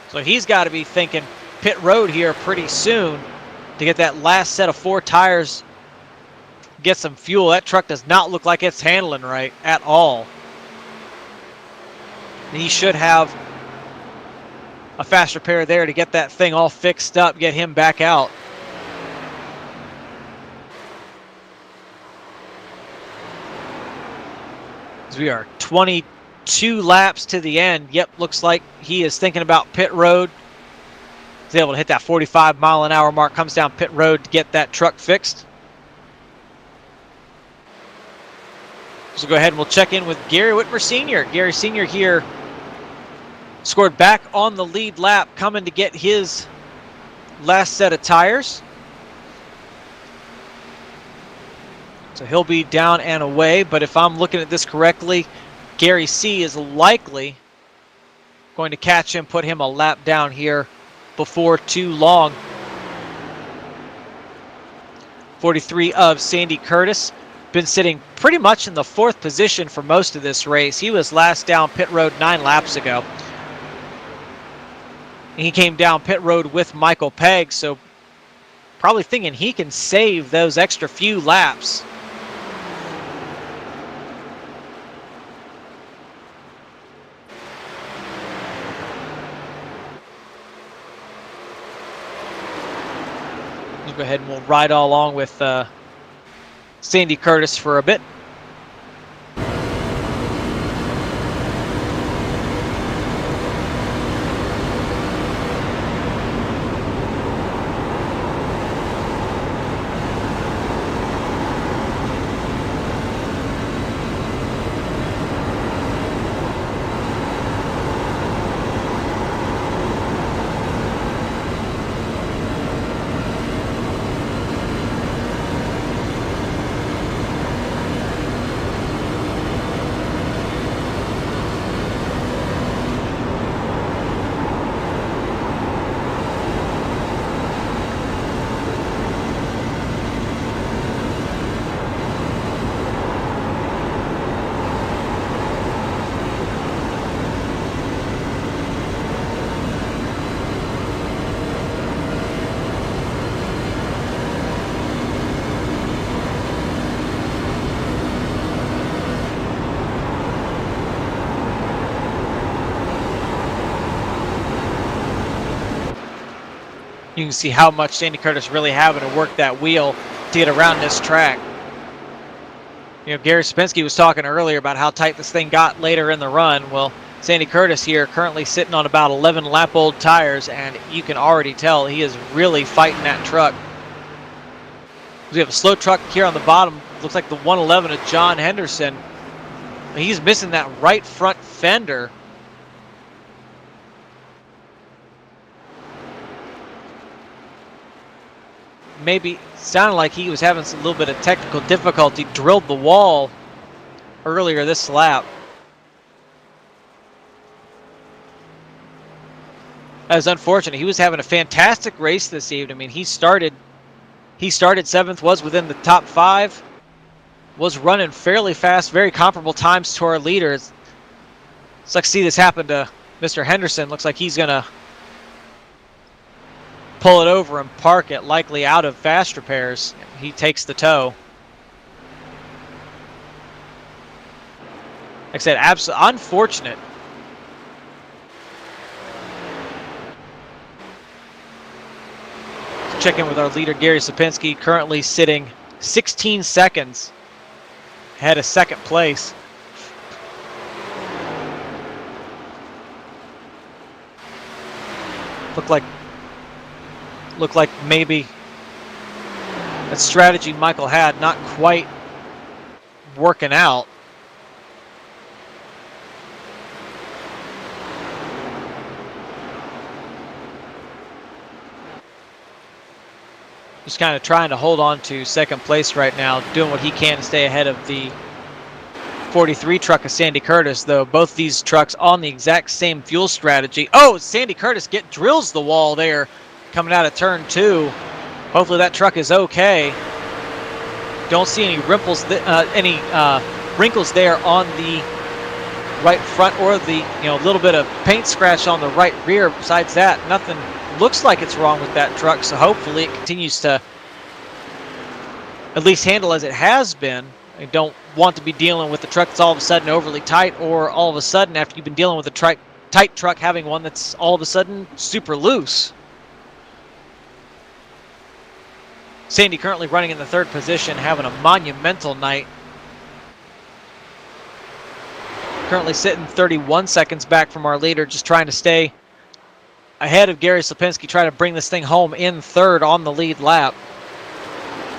So he's got to be thinking pit road here pretty soon to get that last set of 4 tires, get some fuel. That truck does not look like it's handling right at all. He should have a fast repair there to get that thing all fixed up, get him back out. As we are 22 laps to the end. Yep, looks like he is thinking about pit road. He's able to hit that 45-mile-an-hour mark, comes down pit road to get that truck fixed. So go ahead and we'll check in with Gary Whitmer Sr. Gary Sr. here scored back on the lead lap, coming to get his last set of tires. So he'll be down and away, but if I'm looking at this correctly, Gary C. is likely going to catch him, put him a lap down here before too long. 43 of Sandy Curtis. Been sitting pretty much in the 4th position for most of this race. He was last down pit road 9 laps ago. He came down pit road with Michael Pegg, so probably thinking he can save those extra few laps. We'll go ahead and we'll ride all along with Sandy Curtis for a bit. You can see how much Sandy Curtis really having to work that wheel to get around this track. You know, Gary Sapinski was talking earlier about how tight this thing got later in the run. Well, Sandy Curtis here currently sitting on about 11 lap old tires, and you can already tell he is really fighting that truck. We have a slow truck here on the bottom. Looks like the 111 of John Henderson. He's missing that right front fender. Maybe sounded like he was having a little bit of technical difficulty, drilled the wall earlier this lap. That was unfortunate. He was having a fantastic race this evening. I mean, he started 7th, was within the top 5, was running fairly fast, very comparable times to our leaders. It's like to see this happen to Mr. Henderson. Looks like he's gonna pull it over and park it, likely out of fast repairs. He takes the tow. Like I said, absolutely unfortunate. Let's check in with our leader, Gary Sapinski, currently sitting 16 seconds ahead of second place. Looked like maybe that strategy Michael had not quite working out. Just kind of trying to hold on to second place right now, doing what he can to stay ahead of the 43 truck of Sandy Curtis, though both these trucks on the exact same fuel strategy. Oh, Sandy Curtis drills the wall there coming out of turn 2. Hopefully that truck is okay. Don't see any wrinkles there on the right front or the little bit of paint scratch on the right rear. Besides that, nothing looks like it's wrong with that truck, so hopefully it continues to at least handle as it has been. I don't want to be dealing with the truck that's all of a sudden overly tight, or all of a sudden after you've been dealing with a tight truck having one that's all of a sudden super loose. Sandy currently running in the 3rd position, having a monumental night. Currently sitting 31 seconds back from our leader, just trying to stay ahead of Gary Sapinski, trying to bring this thing home in 3rd on the lead lap.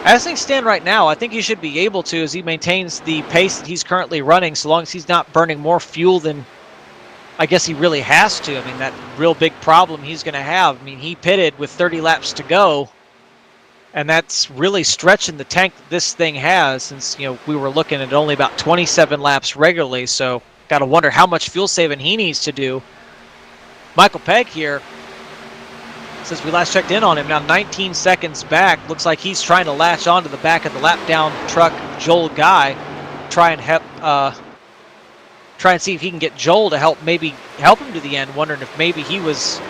As things stand right now, I think he should be able to, as he maintains the pace that he's currently running, so long as he's not burning more fuel than I guess he really has to. I mean, that real big problem he's going to have. I mean, he pitted with 30 laps to go, and that's really stretching the tank that this thing has, since we were looking at only about 27 laps regularly. So got to wonder how much fuel saving he needs to do. Michael Pegg here, since we last checked in on him, now 19 seconds back. Looks like he's trying to latch onto the back of the lap down truck Joel Guy, try and see if he can get Joel to help him to the end. Wondering if maybe he was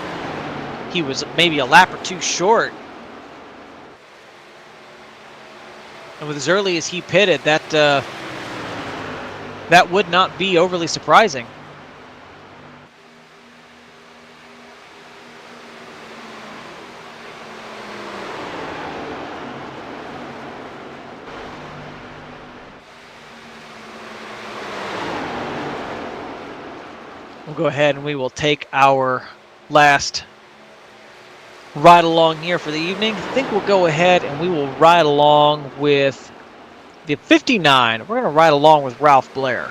maybe a lap or two short. And with as early as he pitted, that would not be overly surprising. We'll go ahead and we will take our last ride along here for the evening. I think we'll go ahead and we will ride along with the 59. We're going to ride along with Ralph Blair.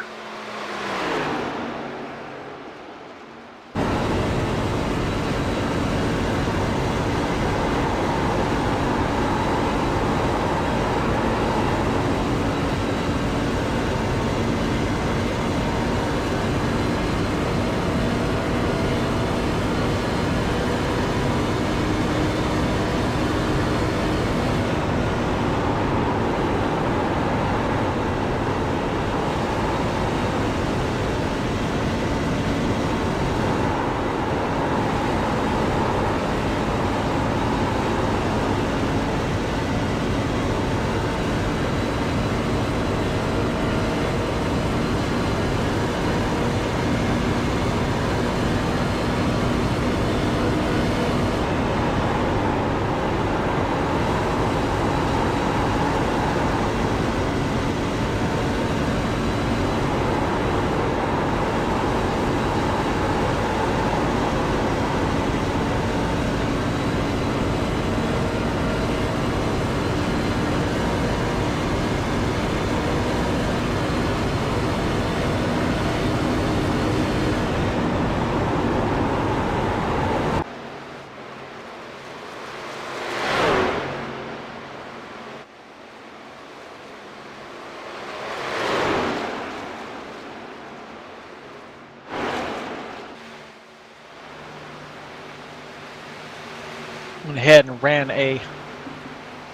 Went ahead and ran a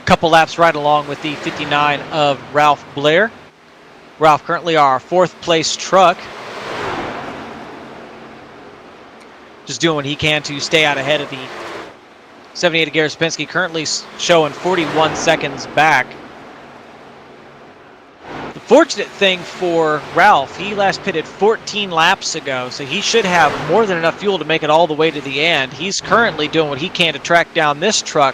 couple laps right along with the 59 of Ralph Blair. Ralph currently our 4th place truck. Just doing what he can to stay out ahead of the 78 of Gary Sapinski, currently showing 41 seconds back. The fortunate thing for Ralph, he last pitted 14 laps ago, so he should have more than enough fuel to make it all the way to the end. He's currently doing what he can to track down this truck.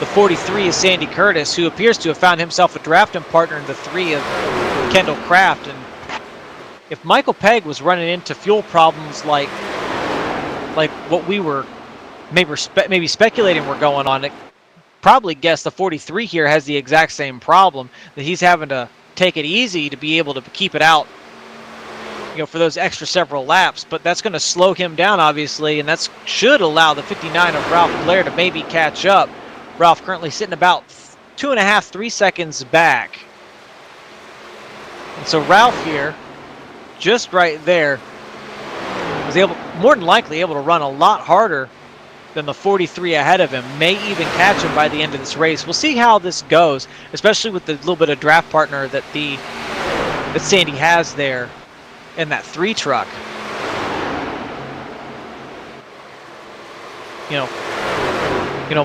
The 43 is Sandy Curtis, who appears to have found himself a drafting partner in the 3 of Kendall Kraft. And if Michael Pegg was running into fuel problems like what we were maybe speculating were going on, it probably guess the 43 here has the exact same problem, that he's having to take it easy to be able to keep it out, for those extra several laps. But that's going to slow him down, obviously, and that should allow the 59 of Ralph Blair to maybe catch up. Ralph currently sitting about 2.5, 3 seconds back. And so Ralph here, just right there, was more than likely able to run a lot harder than the 43 ahead of him, may even catch him by the end of this race. We'll see how this goes, especially with the little bit of draft partner that Sandy has there in that 3 truck.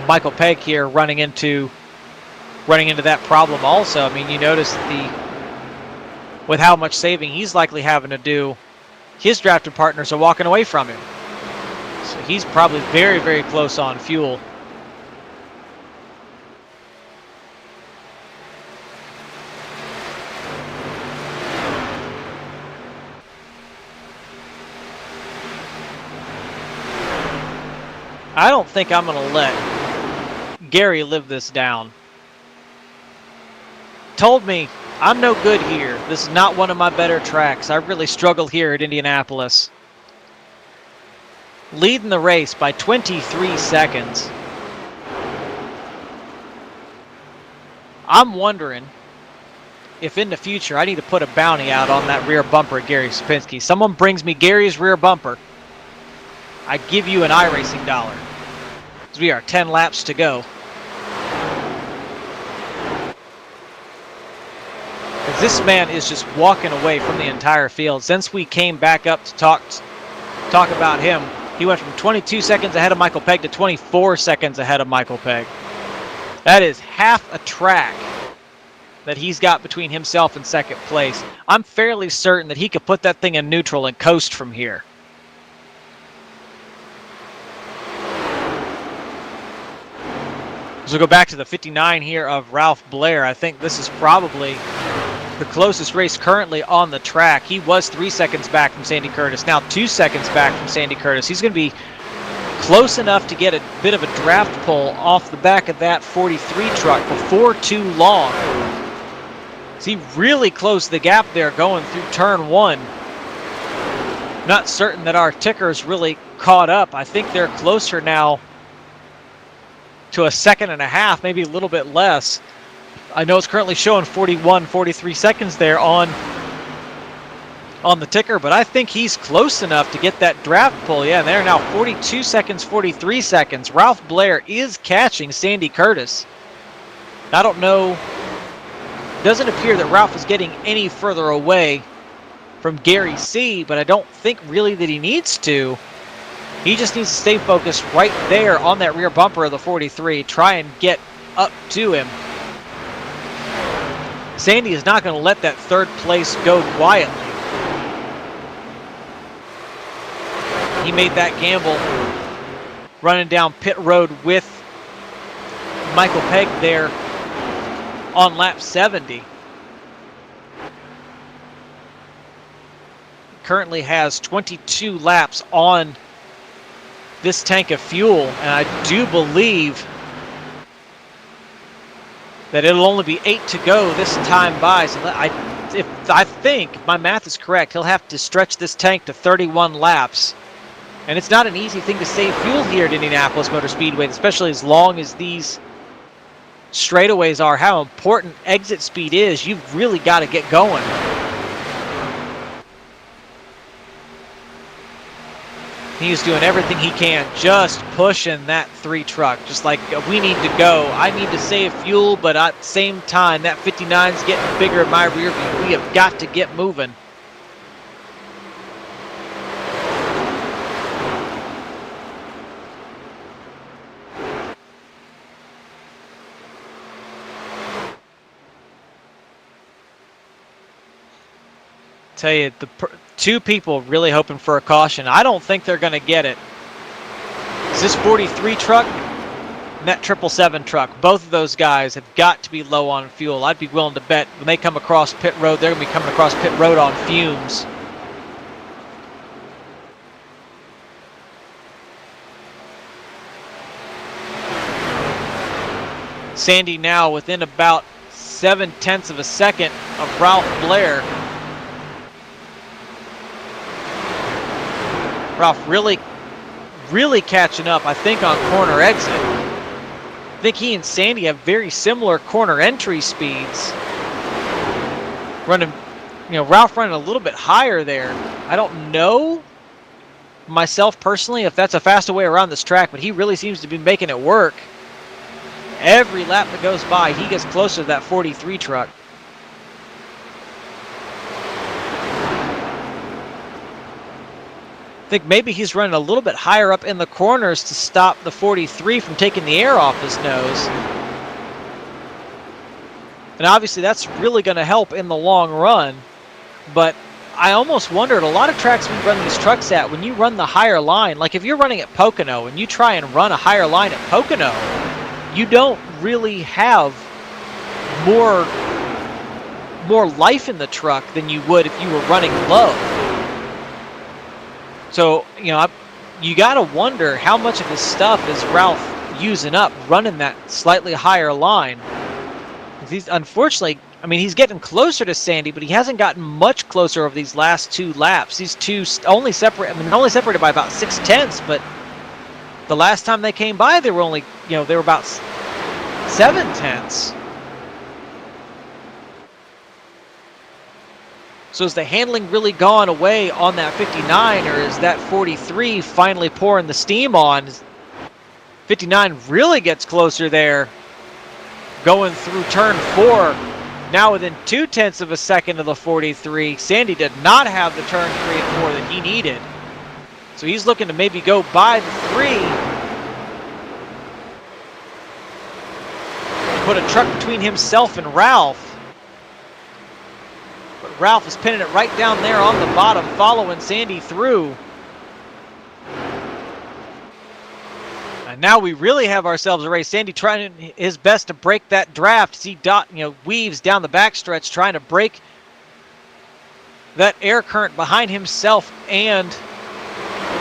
Michael Pegg here running into that problem also. I mean, you notice with how much saving he's likely having to do, his drafted partners are walking away from him. So he's probably very, very close on fuel. I don't think I'm going to let Gary live this down. Told me, I'm no good here. This is not one of my better tracks. I really struggle here at Indianapolis. Leading the race by 23 seconds. I'm wondering if in the future I need to put a bounty out on that rear bumper at Gary Sapinski. Someone brings me Gary's rear bumper, I give you an iRacing dollar. As we are 10 laps to go. As this man is just walking away from the entire field. Since we came back up to talk about him, he went from 22 seconds ahead of Michael Pegg to 24 seconds ahead of Michael Pegg. That is half a track that he's got between himself and second place. I'm fairly certain that he could put that thing in neutral and coast from here. So we'll go back to the 59 here of Ralph Blair. I think this is probably the closest race currently on the track. He was 3 seconds back from Sandy Curtis, now 2 seconds back from Sandy Curtis. He's going to be close enough to get a bit of a draft pull off the back of that 43 truck before too long. So he really closed the gap there going through turn 1. Not certain that our ticker's really caught up. I think they're closer now to a second and a half, maybe a little bit less. I know it's currently showing 41, 43 seconds there on the ticker, but I think he's close enough to get that draft pull. Yeah, they're now 42 seconds, 43 seconds. Ralph Blair is catching Sandy Curtis. I don't know. Doesn't appear that Ralph is getting any further away from Gary C., but I don't think really that he needs to. He just needs to stay focused right there on that rear bumper of the 43, try and get up to him. Sandy is not going to let that third place go quietly. He made that gamble running down pit road with Michael Pegg there on lap 70. Currently has 22 laps on this tank of fuel, and I do believe that it'll only be 8 to go this time by. So if I think my math is correct, he'll have to stretch this tank to 31 laps. And it's not an easy thing to save fuel here at Indianapolis Motor Speedway, especially as long as these straightaways are, how important exit speed is. You've really got to get going. He's doing everything he can, just pushing that 3 truck, just like we need to go. I need to save fuel, but at the same time, that 59's getting bigger in my rear view. We have got to get moving. Tell you, the two people really hoping for a caution. I don't think they're going to get it. Is this 43 truck and that 777 truck? Both of those guys have got to be low on fuel. I'd be willing to bet when they come across pit road, they're going to be coming across pit road on fumes. Sandy now within about 0.7 of a second of Ralph Blair. Ralph really catching up, I think, on corner exit. I think he and Sandy have very similar corner entry speeds. Running, Ralph running a little bit higher there. I don't know myself personally if that's a faster way around this track, but he really seems to be making it work. Every lap that goes by, he gets closer to that 43 truck. I think maybe he's running a little bit higher up in the corners to stop the 43 from taking the air off his nose. And obviously that's really going to help in the long run. But I almost wonder, at a lot of tracks we run these trucks at, when you run the higher line, like if you're running at Pocono and you try and run a higher line at Pocono, you don't really have more life in the truck than you would if you were running low. So, you got to wonder how much of his stuff is Ralph using up running that slightly higher line. He's unfortunately, he's getting closer to Sandy, but he hasn't gotten much closer over these last 2 laps. These two only only separated by about 0.6, but the last time they came by, they were only, they were about 0.7. So is the handling really gone away on that 59, or is that 43 finally pouring the steam on? 59 really gets closer there, going through turn 4, now within 0.2 of a second of the 43. Sandy did not have the turn 3 and 4 that he needed. So he's looking to maybe go by the 3. Put a truck between himself and Ralph. Ralph is pinning it right down there on the bottom, following Sandy through. And now we really have ourselves a race. Sandy trying his best to break that draft as he weaves down the backstretch, trying to break that air current behind himself and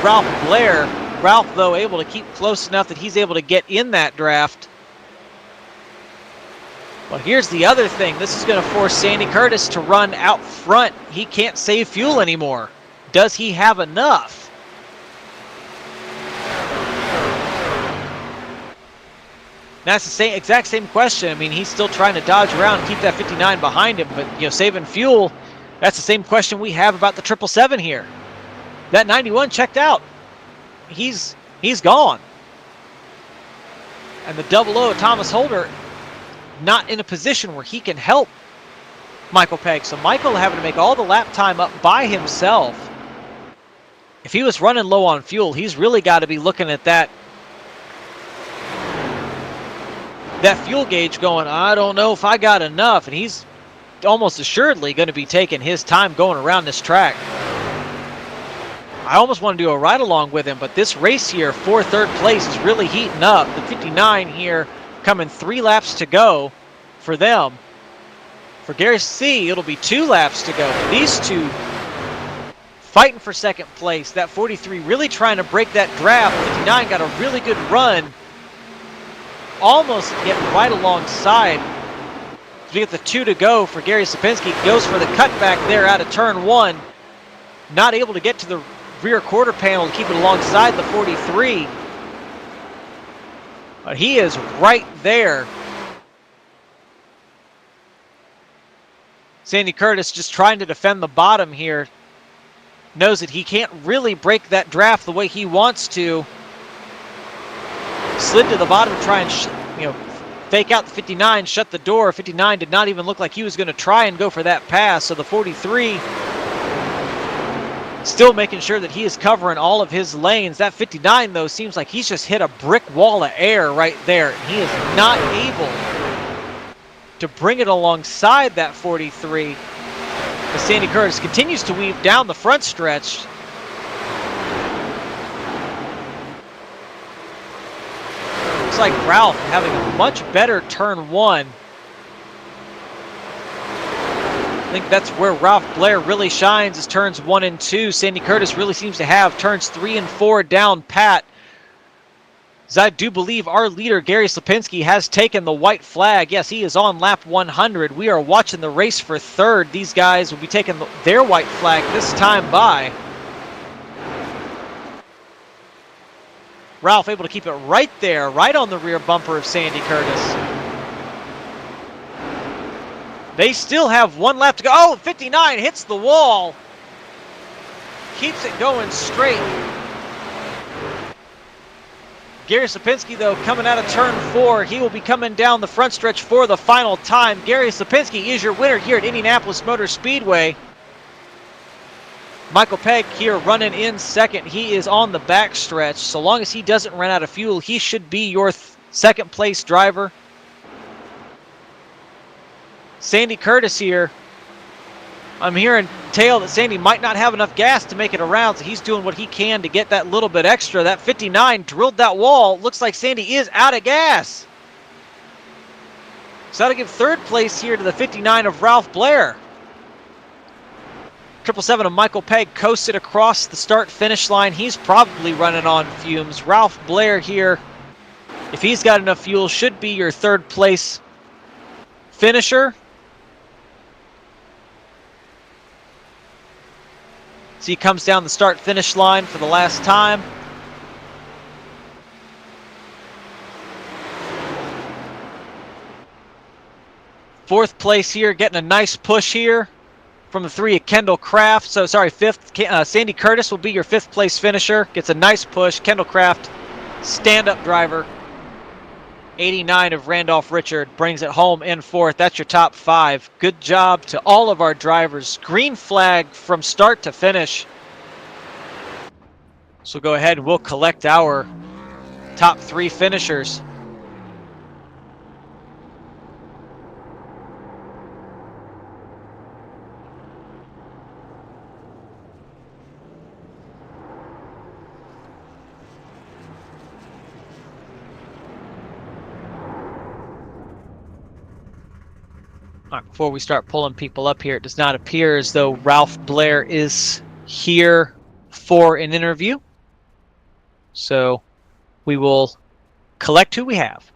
Ralph Blair. Ralph, though, able to keep close enough that he's able to get in that draft. Well, here's the other thing. This is going to force Sandy Curtis to run out front. He can't save fuel anymore. Does he have enough? That's the exact same question. I mean, he's still trying to dodge around and keep that 59 behind him, but saving fuel, that's the same question we have about the 777 here. That 91 checked out. He's gone. And the 00 Thomas Holder not in a position where he can help Michael Pegg. So Michael having to make all the lap time up by himself. If he was running low on fuel, he's really got to be looking at that fuel gauge going, I don't know if I got enough. And he's almost assuredly going to be taking his time going around this track. I almost want to do a ride-along with him, but this race here for third place is really heating up. The 59 here coming 3 laps to go for them. For Gary C, it'll be 2 laps to go. These two fighting for second place. That 43 really trying to break that draft. 59 got a really good run. Almost getting right alongside. We get the 2 to go for Gary Sapinski. Goes for the cutback there out of turn 1. Not able to get to the rear quarter panel to keep it alongside the 43. But he is right there. Sandy Curtis just trying to defend the bottom here. Knows that he can't really break that draft the way he wants to. Slid to the bottom to try and fake out the 59, shut the door. 59 did not even look like he was going to try and go for that pass. So the 43 still making sure that he is covering all of his lanes. That 59, though, seems like he's just hit a brick wall of air right there. And he is not able to bring it alongside that 43. As Sandy Curtis continues to weave down the front stretch. Looks like Ralph having a much better turn 1. I think that's where Ralph Blair really shines, is turns 1 and 2. Sandy Curtis really seems to have turns 3 and 4 down pat. As I do believe our leader, Gary Slapinski, has taken the white flag. Yes, he is on lap 100. We are watching the race for third. These guys will be taking their white flag this time by. Ralph able to keep it right there, right on the rear bumper of Sandy Curtis. They still have 1 lap to go. Oh, 59 hits the wall. Keeps it going straight. Gary Sapinski, though, coming out of turn 4. He will be coming down the front stretch for the final time. Gary Sapinski is your winner here at Indianapolis Motor Speedway. Michael Pegg here running in second. He is on the back stretch. So long as he doesn't run out of fuel, he should be your second place driver. Sandy Curtis here. I'm hearing tale that Sandy might not have enough gas to make it around, so he's doing what he can to get that little bit extra. That 59 drilled that wall. Looks like Sandy is out of gas. So that'll give third place here to the 59 of Ralph Blair. 777 of Michael Pegg coasted across the start-finish line. He's probably running on fumes. Ralph Blair here, if he's got enough fuel, should be your third place finisher. So he comes down the start-finish line for the last time. Fourth place here, getting a nice push here from the 3 of Kendall Craft. So, sorry, fifth. Sandy Curtis will be your 5th place finisher. Gets a nice push. Kendall Craft, stand-up driver. 89 of Randolph Richard brings it home in 4th. That's your top 5. Good job to all of our drivers. Green flag from start to finish. So go ahead and we'll collect our top 3 finishers. All right, before we start pulling people up here, it does not appear as though Ralph Blair is here for an interview. So we will collect who we have.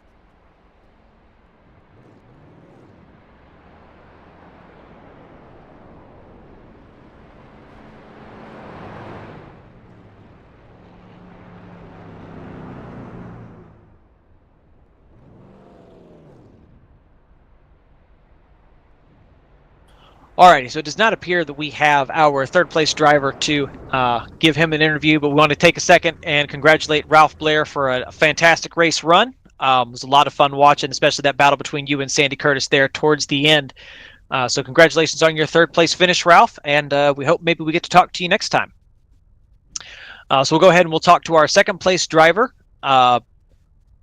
Alrighty, so it does not appear that we have our third place driver to give him an interview, but we want to take a second and congratulate Ralph Blair for a fantastic race run. It was a lot of fun watching, especially that battle between you and Sandy Curtis there towards the end. So congratulations on your third place finish, Ralph, and we hope maybe we get to talk to you next time. So we'll go ahead and we'll talk to our second place driver, driver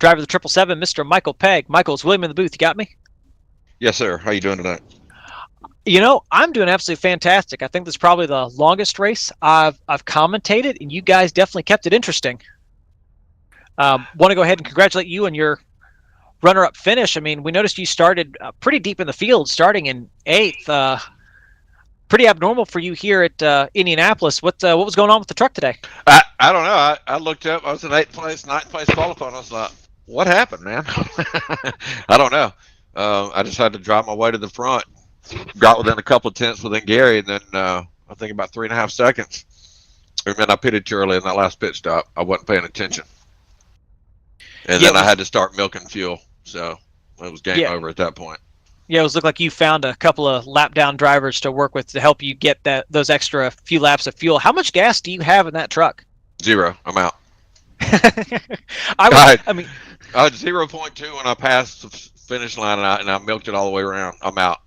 of the 777, Mr. Michael Pegg. Michael, it's William in the booth. You got me? Yes, sir. How you doing tonight? You know, I'm doing absolutely fantastic. I think this is probably the longest race I've commentated, and you guys definitely kept it interesting. Want to go ahead and congratulate you on your runner-up finish. I mean, we noticed you started pretty deep in the field, starting in 8th. Pretty abnormal for you here at Indianapolis. What was going on with the truck today? I don't know. I looked up. I was in 8th place, 9th place qualifying. I was like, what happened, man? I don't know. I just had to drive my way to the front. Got within a couple of tenths within Gary, and then I think about 3.5 seconds. And then I pitted too early in that last pit stop. I wasn't paying attention. And then I had to start milking fuel. So it was game over at that point. Yeah, it was looked like you found a couple of lap down drivers to work with to help you get those extra few laps of fuel. How much gas do you have in that truck? 0. I'm out. I mean, I had 0.2 when I passed the finish line, and I milked it all the way around. I'm out.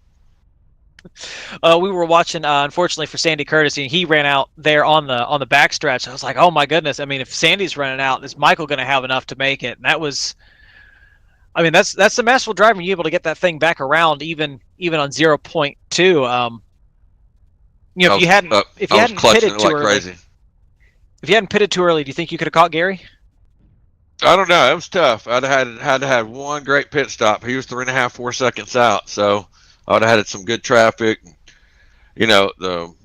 We were watching, unfortunately for Sandy Curtis, and he ran out there on the backstretch. I was like, oh my goodness! I mean, if Sandy's running out, is Michael going to have enough to make it? And that was, I mean, that's the masterful driver. You able to get that thing back around even on 0.2. You know, if you hadn't pitted too early, crazy. If you hadn't pitted too early, do you think you could have caught Gary? I don't know. It was tough. I'd had to have one great pit stop. He was 3.5, 4 seconds out, so I would have had some good traffic. You know, the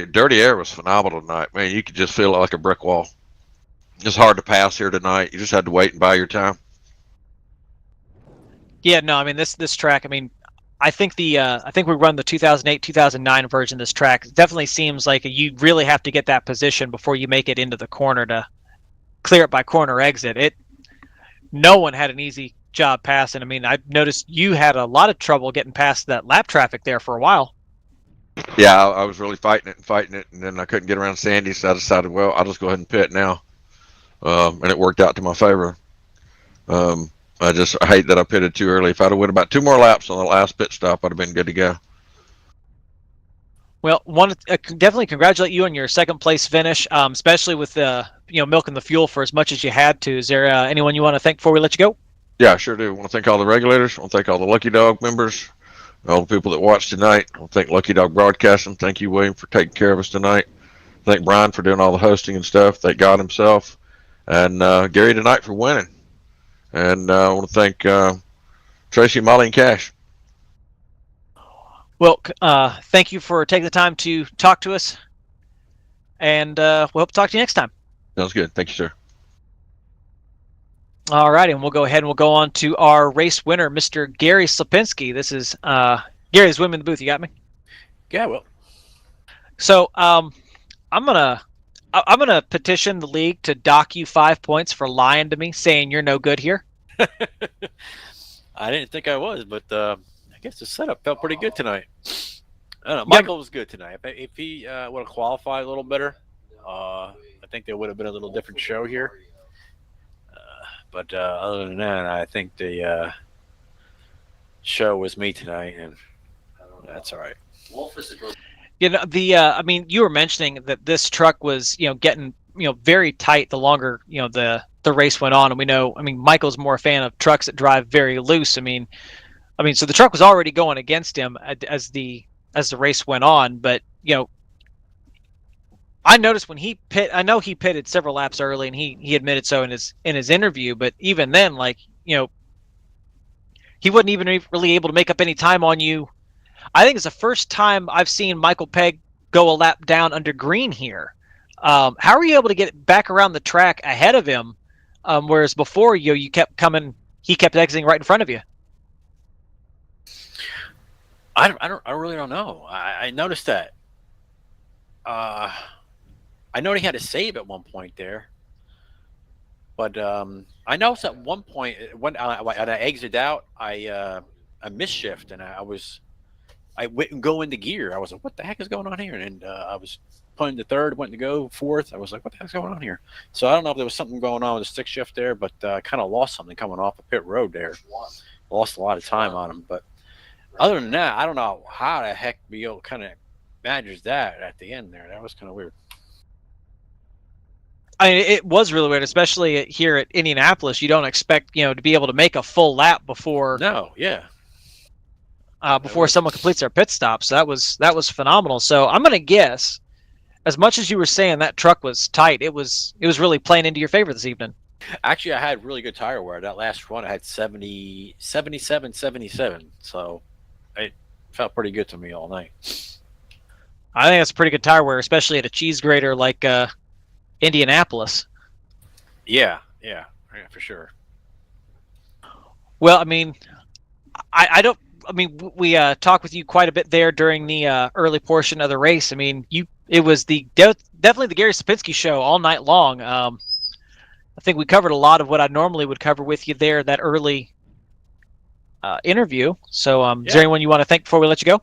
dirty air was phenomenal tonight. Man, you could just feel it like a brick wall. It's hard to pass here tonight. You just had to wait and buy your time. Yeah, no, I mean this track. I mean, I think we run the 2008, 2009 version of this track. It definitely seems like you really have to get that position before you make it into the corner to clear it by corner exit. No one had an easy job passing. I mean, I noticed you had a lot of trouble getting past that lap traffic there for a while. Yeah, I was really fighting it, and then I couldn't get around Sandy, so I decided, well, I'll just go ahead and pit now, and it worked out to my favor. I hate that I pitted too early. If I'd have went about 2 more laps on the last pit stop, I'd have been good to go. Well, want to definitely congratulate you on your second place finish, especially with milking the fuel for as much as you had to. Is there anyone you want to thank before we let you go? Yeah, I sure do. I want to thank all the regulators. I want to thank all the Lucky Dog members, all the people that watched tonight. I want to thank Lucky Dog Broadcasting. Thank you, William, for taking care of us tonight. Thank Brian for doing all the hosting and stuff. Thank God himself. And Gary tonight for winning. And I want to thank Tracy, Molly, and Cash. Well, thank you for taking the time to talk to us. And we'll hope to talk to you next time. Sounds good. Thank you, sir. All right, and we'll go ahead and we'll go on to our race winner, Mr. Gary Slapinski. This is Gary's women in the booth. You got me? Yeah, well. So I'm gonna petition the league to dock you 5 points for lying to me, saying you're no good here. I didn't think I was, but I guess the setup felt pretty good tonight. I don't know. Michael was good tonight. If he would have qualified a little better, I think there would have been a little different show here. But other than that, I think the show was me tonight, and that's all right. You know, I mean, you were mentioning that this truck was, getting, very tight the longer, the race went on, and we know, I mean, Michael's more a fan of trucks that drive very loose. I mean, so the truck was already going against him as the race went on, but I noticed when he pitted several laps early, and he admitted so in his interview. But even then, he wasn't even really able to make up any time on you. I think it's the first time I've seen Michael Pegg go a lap down under green here. How are you able to get back around the track ahead of him, whereas before you kept coming, he kept exiting right in front of you? I really don't know. I noticed that. I know he had a save at one point there, but I noticed at one point when I exited out, I misshift and I went and go into gear. I was like, what the heck is going on here? And I was putting the third, went to go fourth. I was like, what the heck's going on here? So I don't know if there was something going on with the stick shift there, but I kind of lost something coming off the pit road there. Lost a lot of time on him. But other than that, I don't know how the heck Bio kind of managed that at the end there. That was kind of weird. I mean, it was really weird, especially here at Indianapolis. You don't expect, to be able to make a full lap before before someone completes their pit stop. So that was phenomenal. So I'm going to guess, as much as you were saying that truck was tight, it was really playing into your favor this evening. Actually, I had really good tire wear. That last run, I had 70, 77, 77. So it felt pretty good to me all night. I think that's a pretty good tire wear, especially at a cheese grater like Indianapolis. Yeah, for sure. Well, I mean, we talked with you quite a bit there during the early portion of the race. I mean, it was definitely the Gary Sapinski show all night long. I think we covered a lot of what I normally would cover with you there, that early interview. So is there anyone you want to thank before we let you go?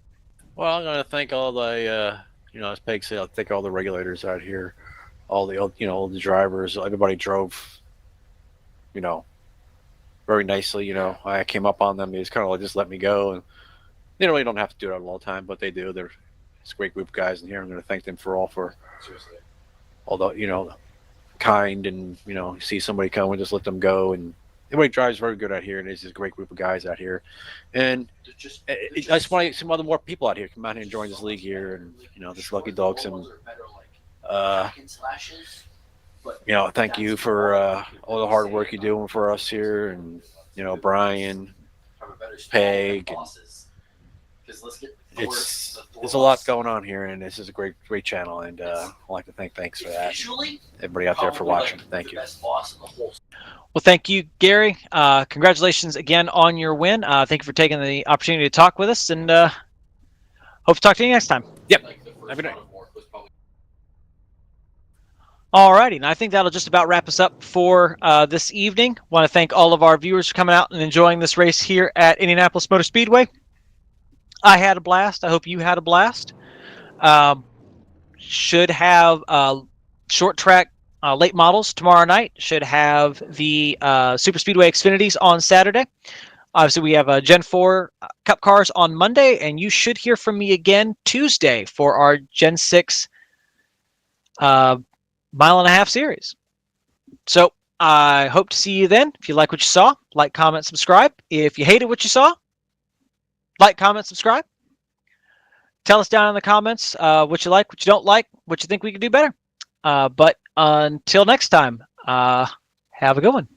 Well, I'm going to thank all the, as Peg said, I'll thank all the regulators out here, all the drivers. Everybody drove, very nicely. I came up on them. They just kind of just let me go. And they really don't have to do that all the time, but they do. It's a great group of guys in here. I'm going to thank them for all the, kind and, see somebody come and just let them go. And everybody drives very good out here. And it's just a great group of guys out here. And I just want some more people out here come out here and join this league here. And, this Lucky Dogs. And, thank you for all the hard work you're doing for us here. And, Brian, Peg. There's a lot going on here, and this is a great channel. And I'd like to thanks for that. Everybody out there for watching. Thank you. Well, thank you, Gary. Congratulations again on your win. Thank you for taking the opportunity to talk with us, and hope to talk to you next time. Yep. Have a good night. Alrighty, and I think that'll just about wrap us up for this evening. Want to thank all of our viewers for coming out and enjoying this race here at Indianapolis Motor Speedway. I had a blast. I hope you had a blast. Should have short track late models tomorrow night. Should have the Super Speedway Xfinities on Saturday. Obviously, we have Gen 4 Cup cars on Monday, and you should hear from me again Tuesday for our Gen 6 mile-and-a-half series. So I hope to see you then. If you like what you saw, like, comment, subscribe. If you hated what you saw, like, comment, subscribe. Tell us down in the comments what you like, what you don't like, what you think we could do better. But until next time, have a good one.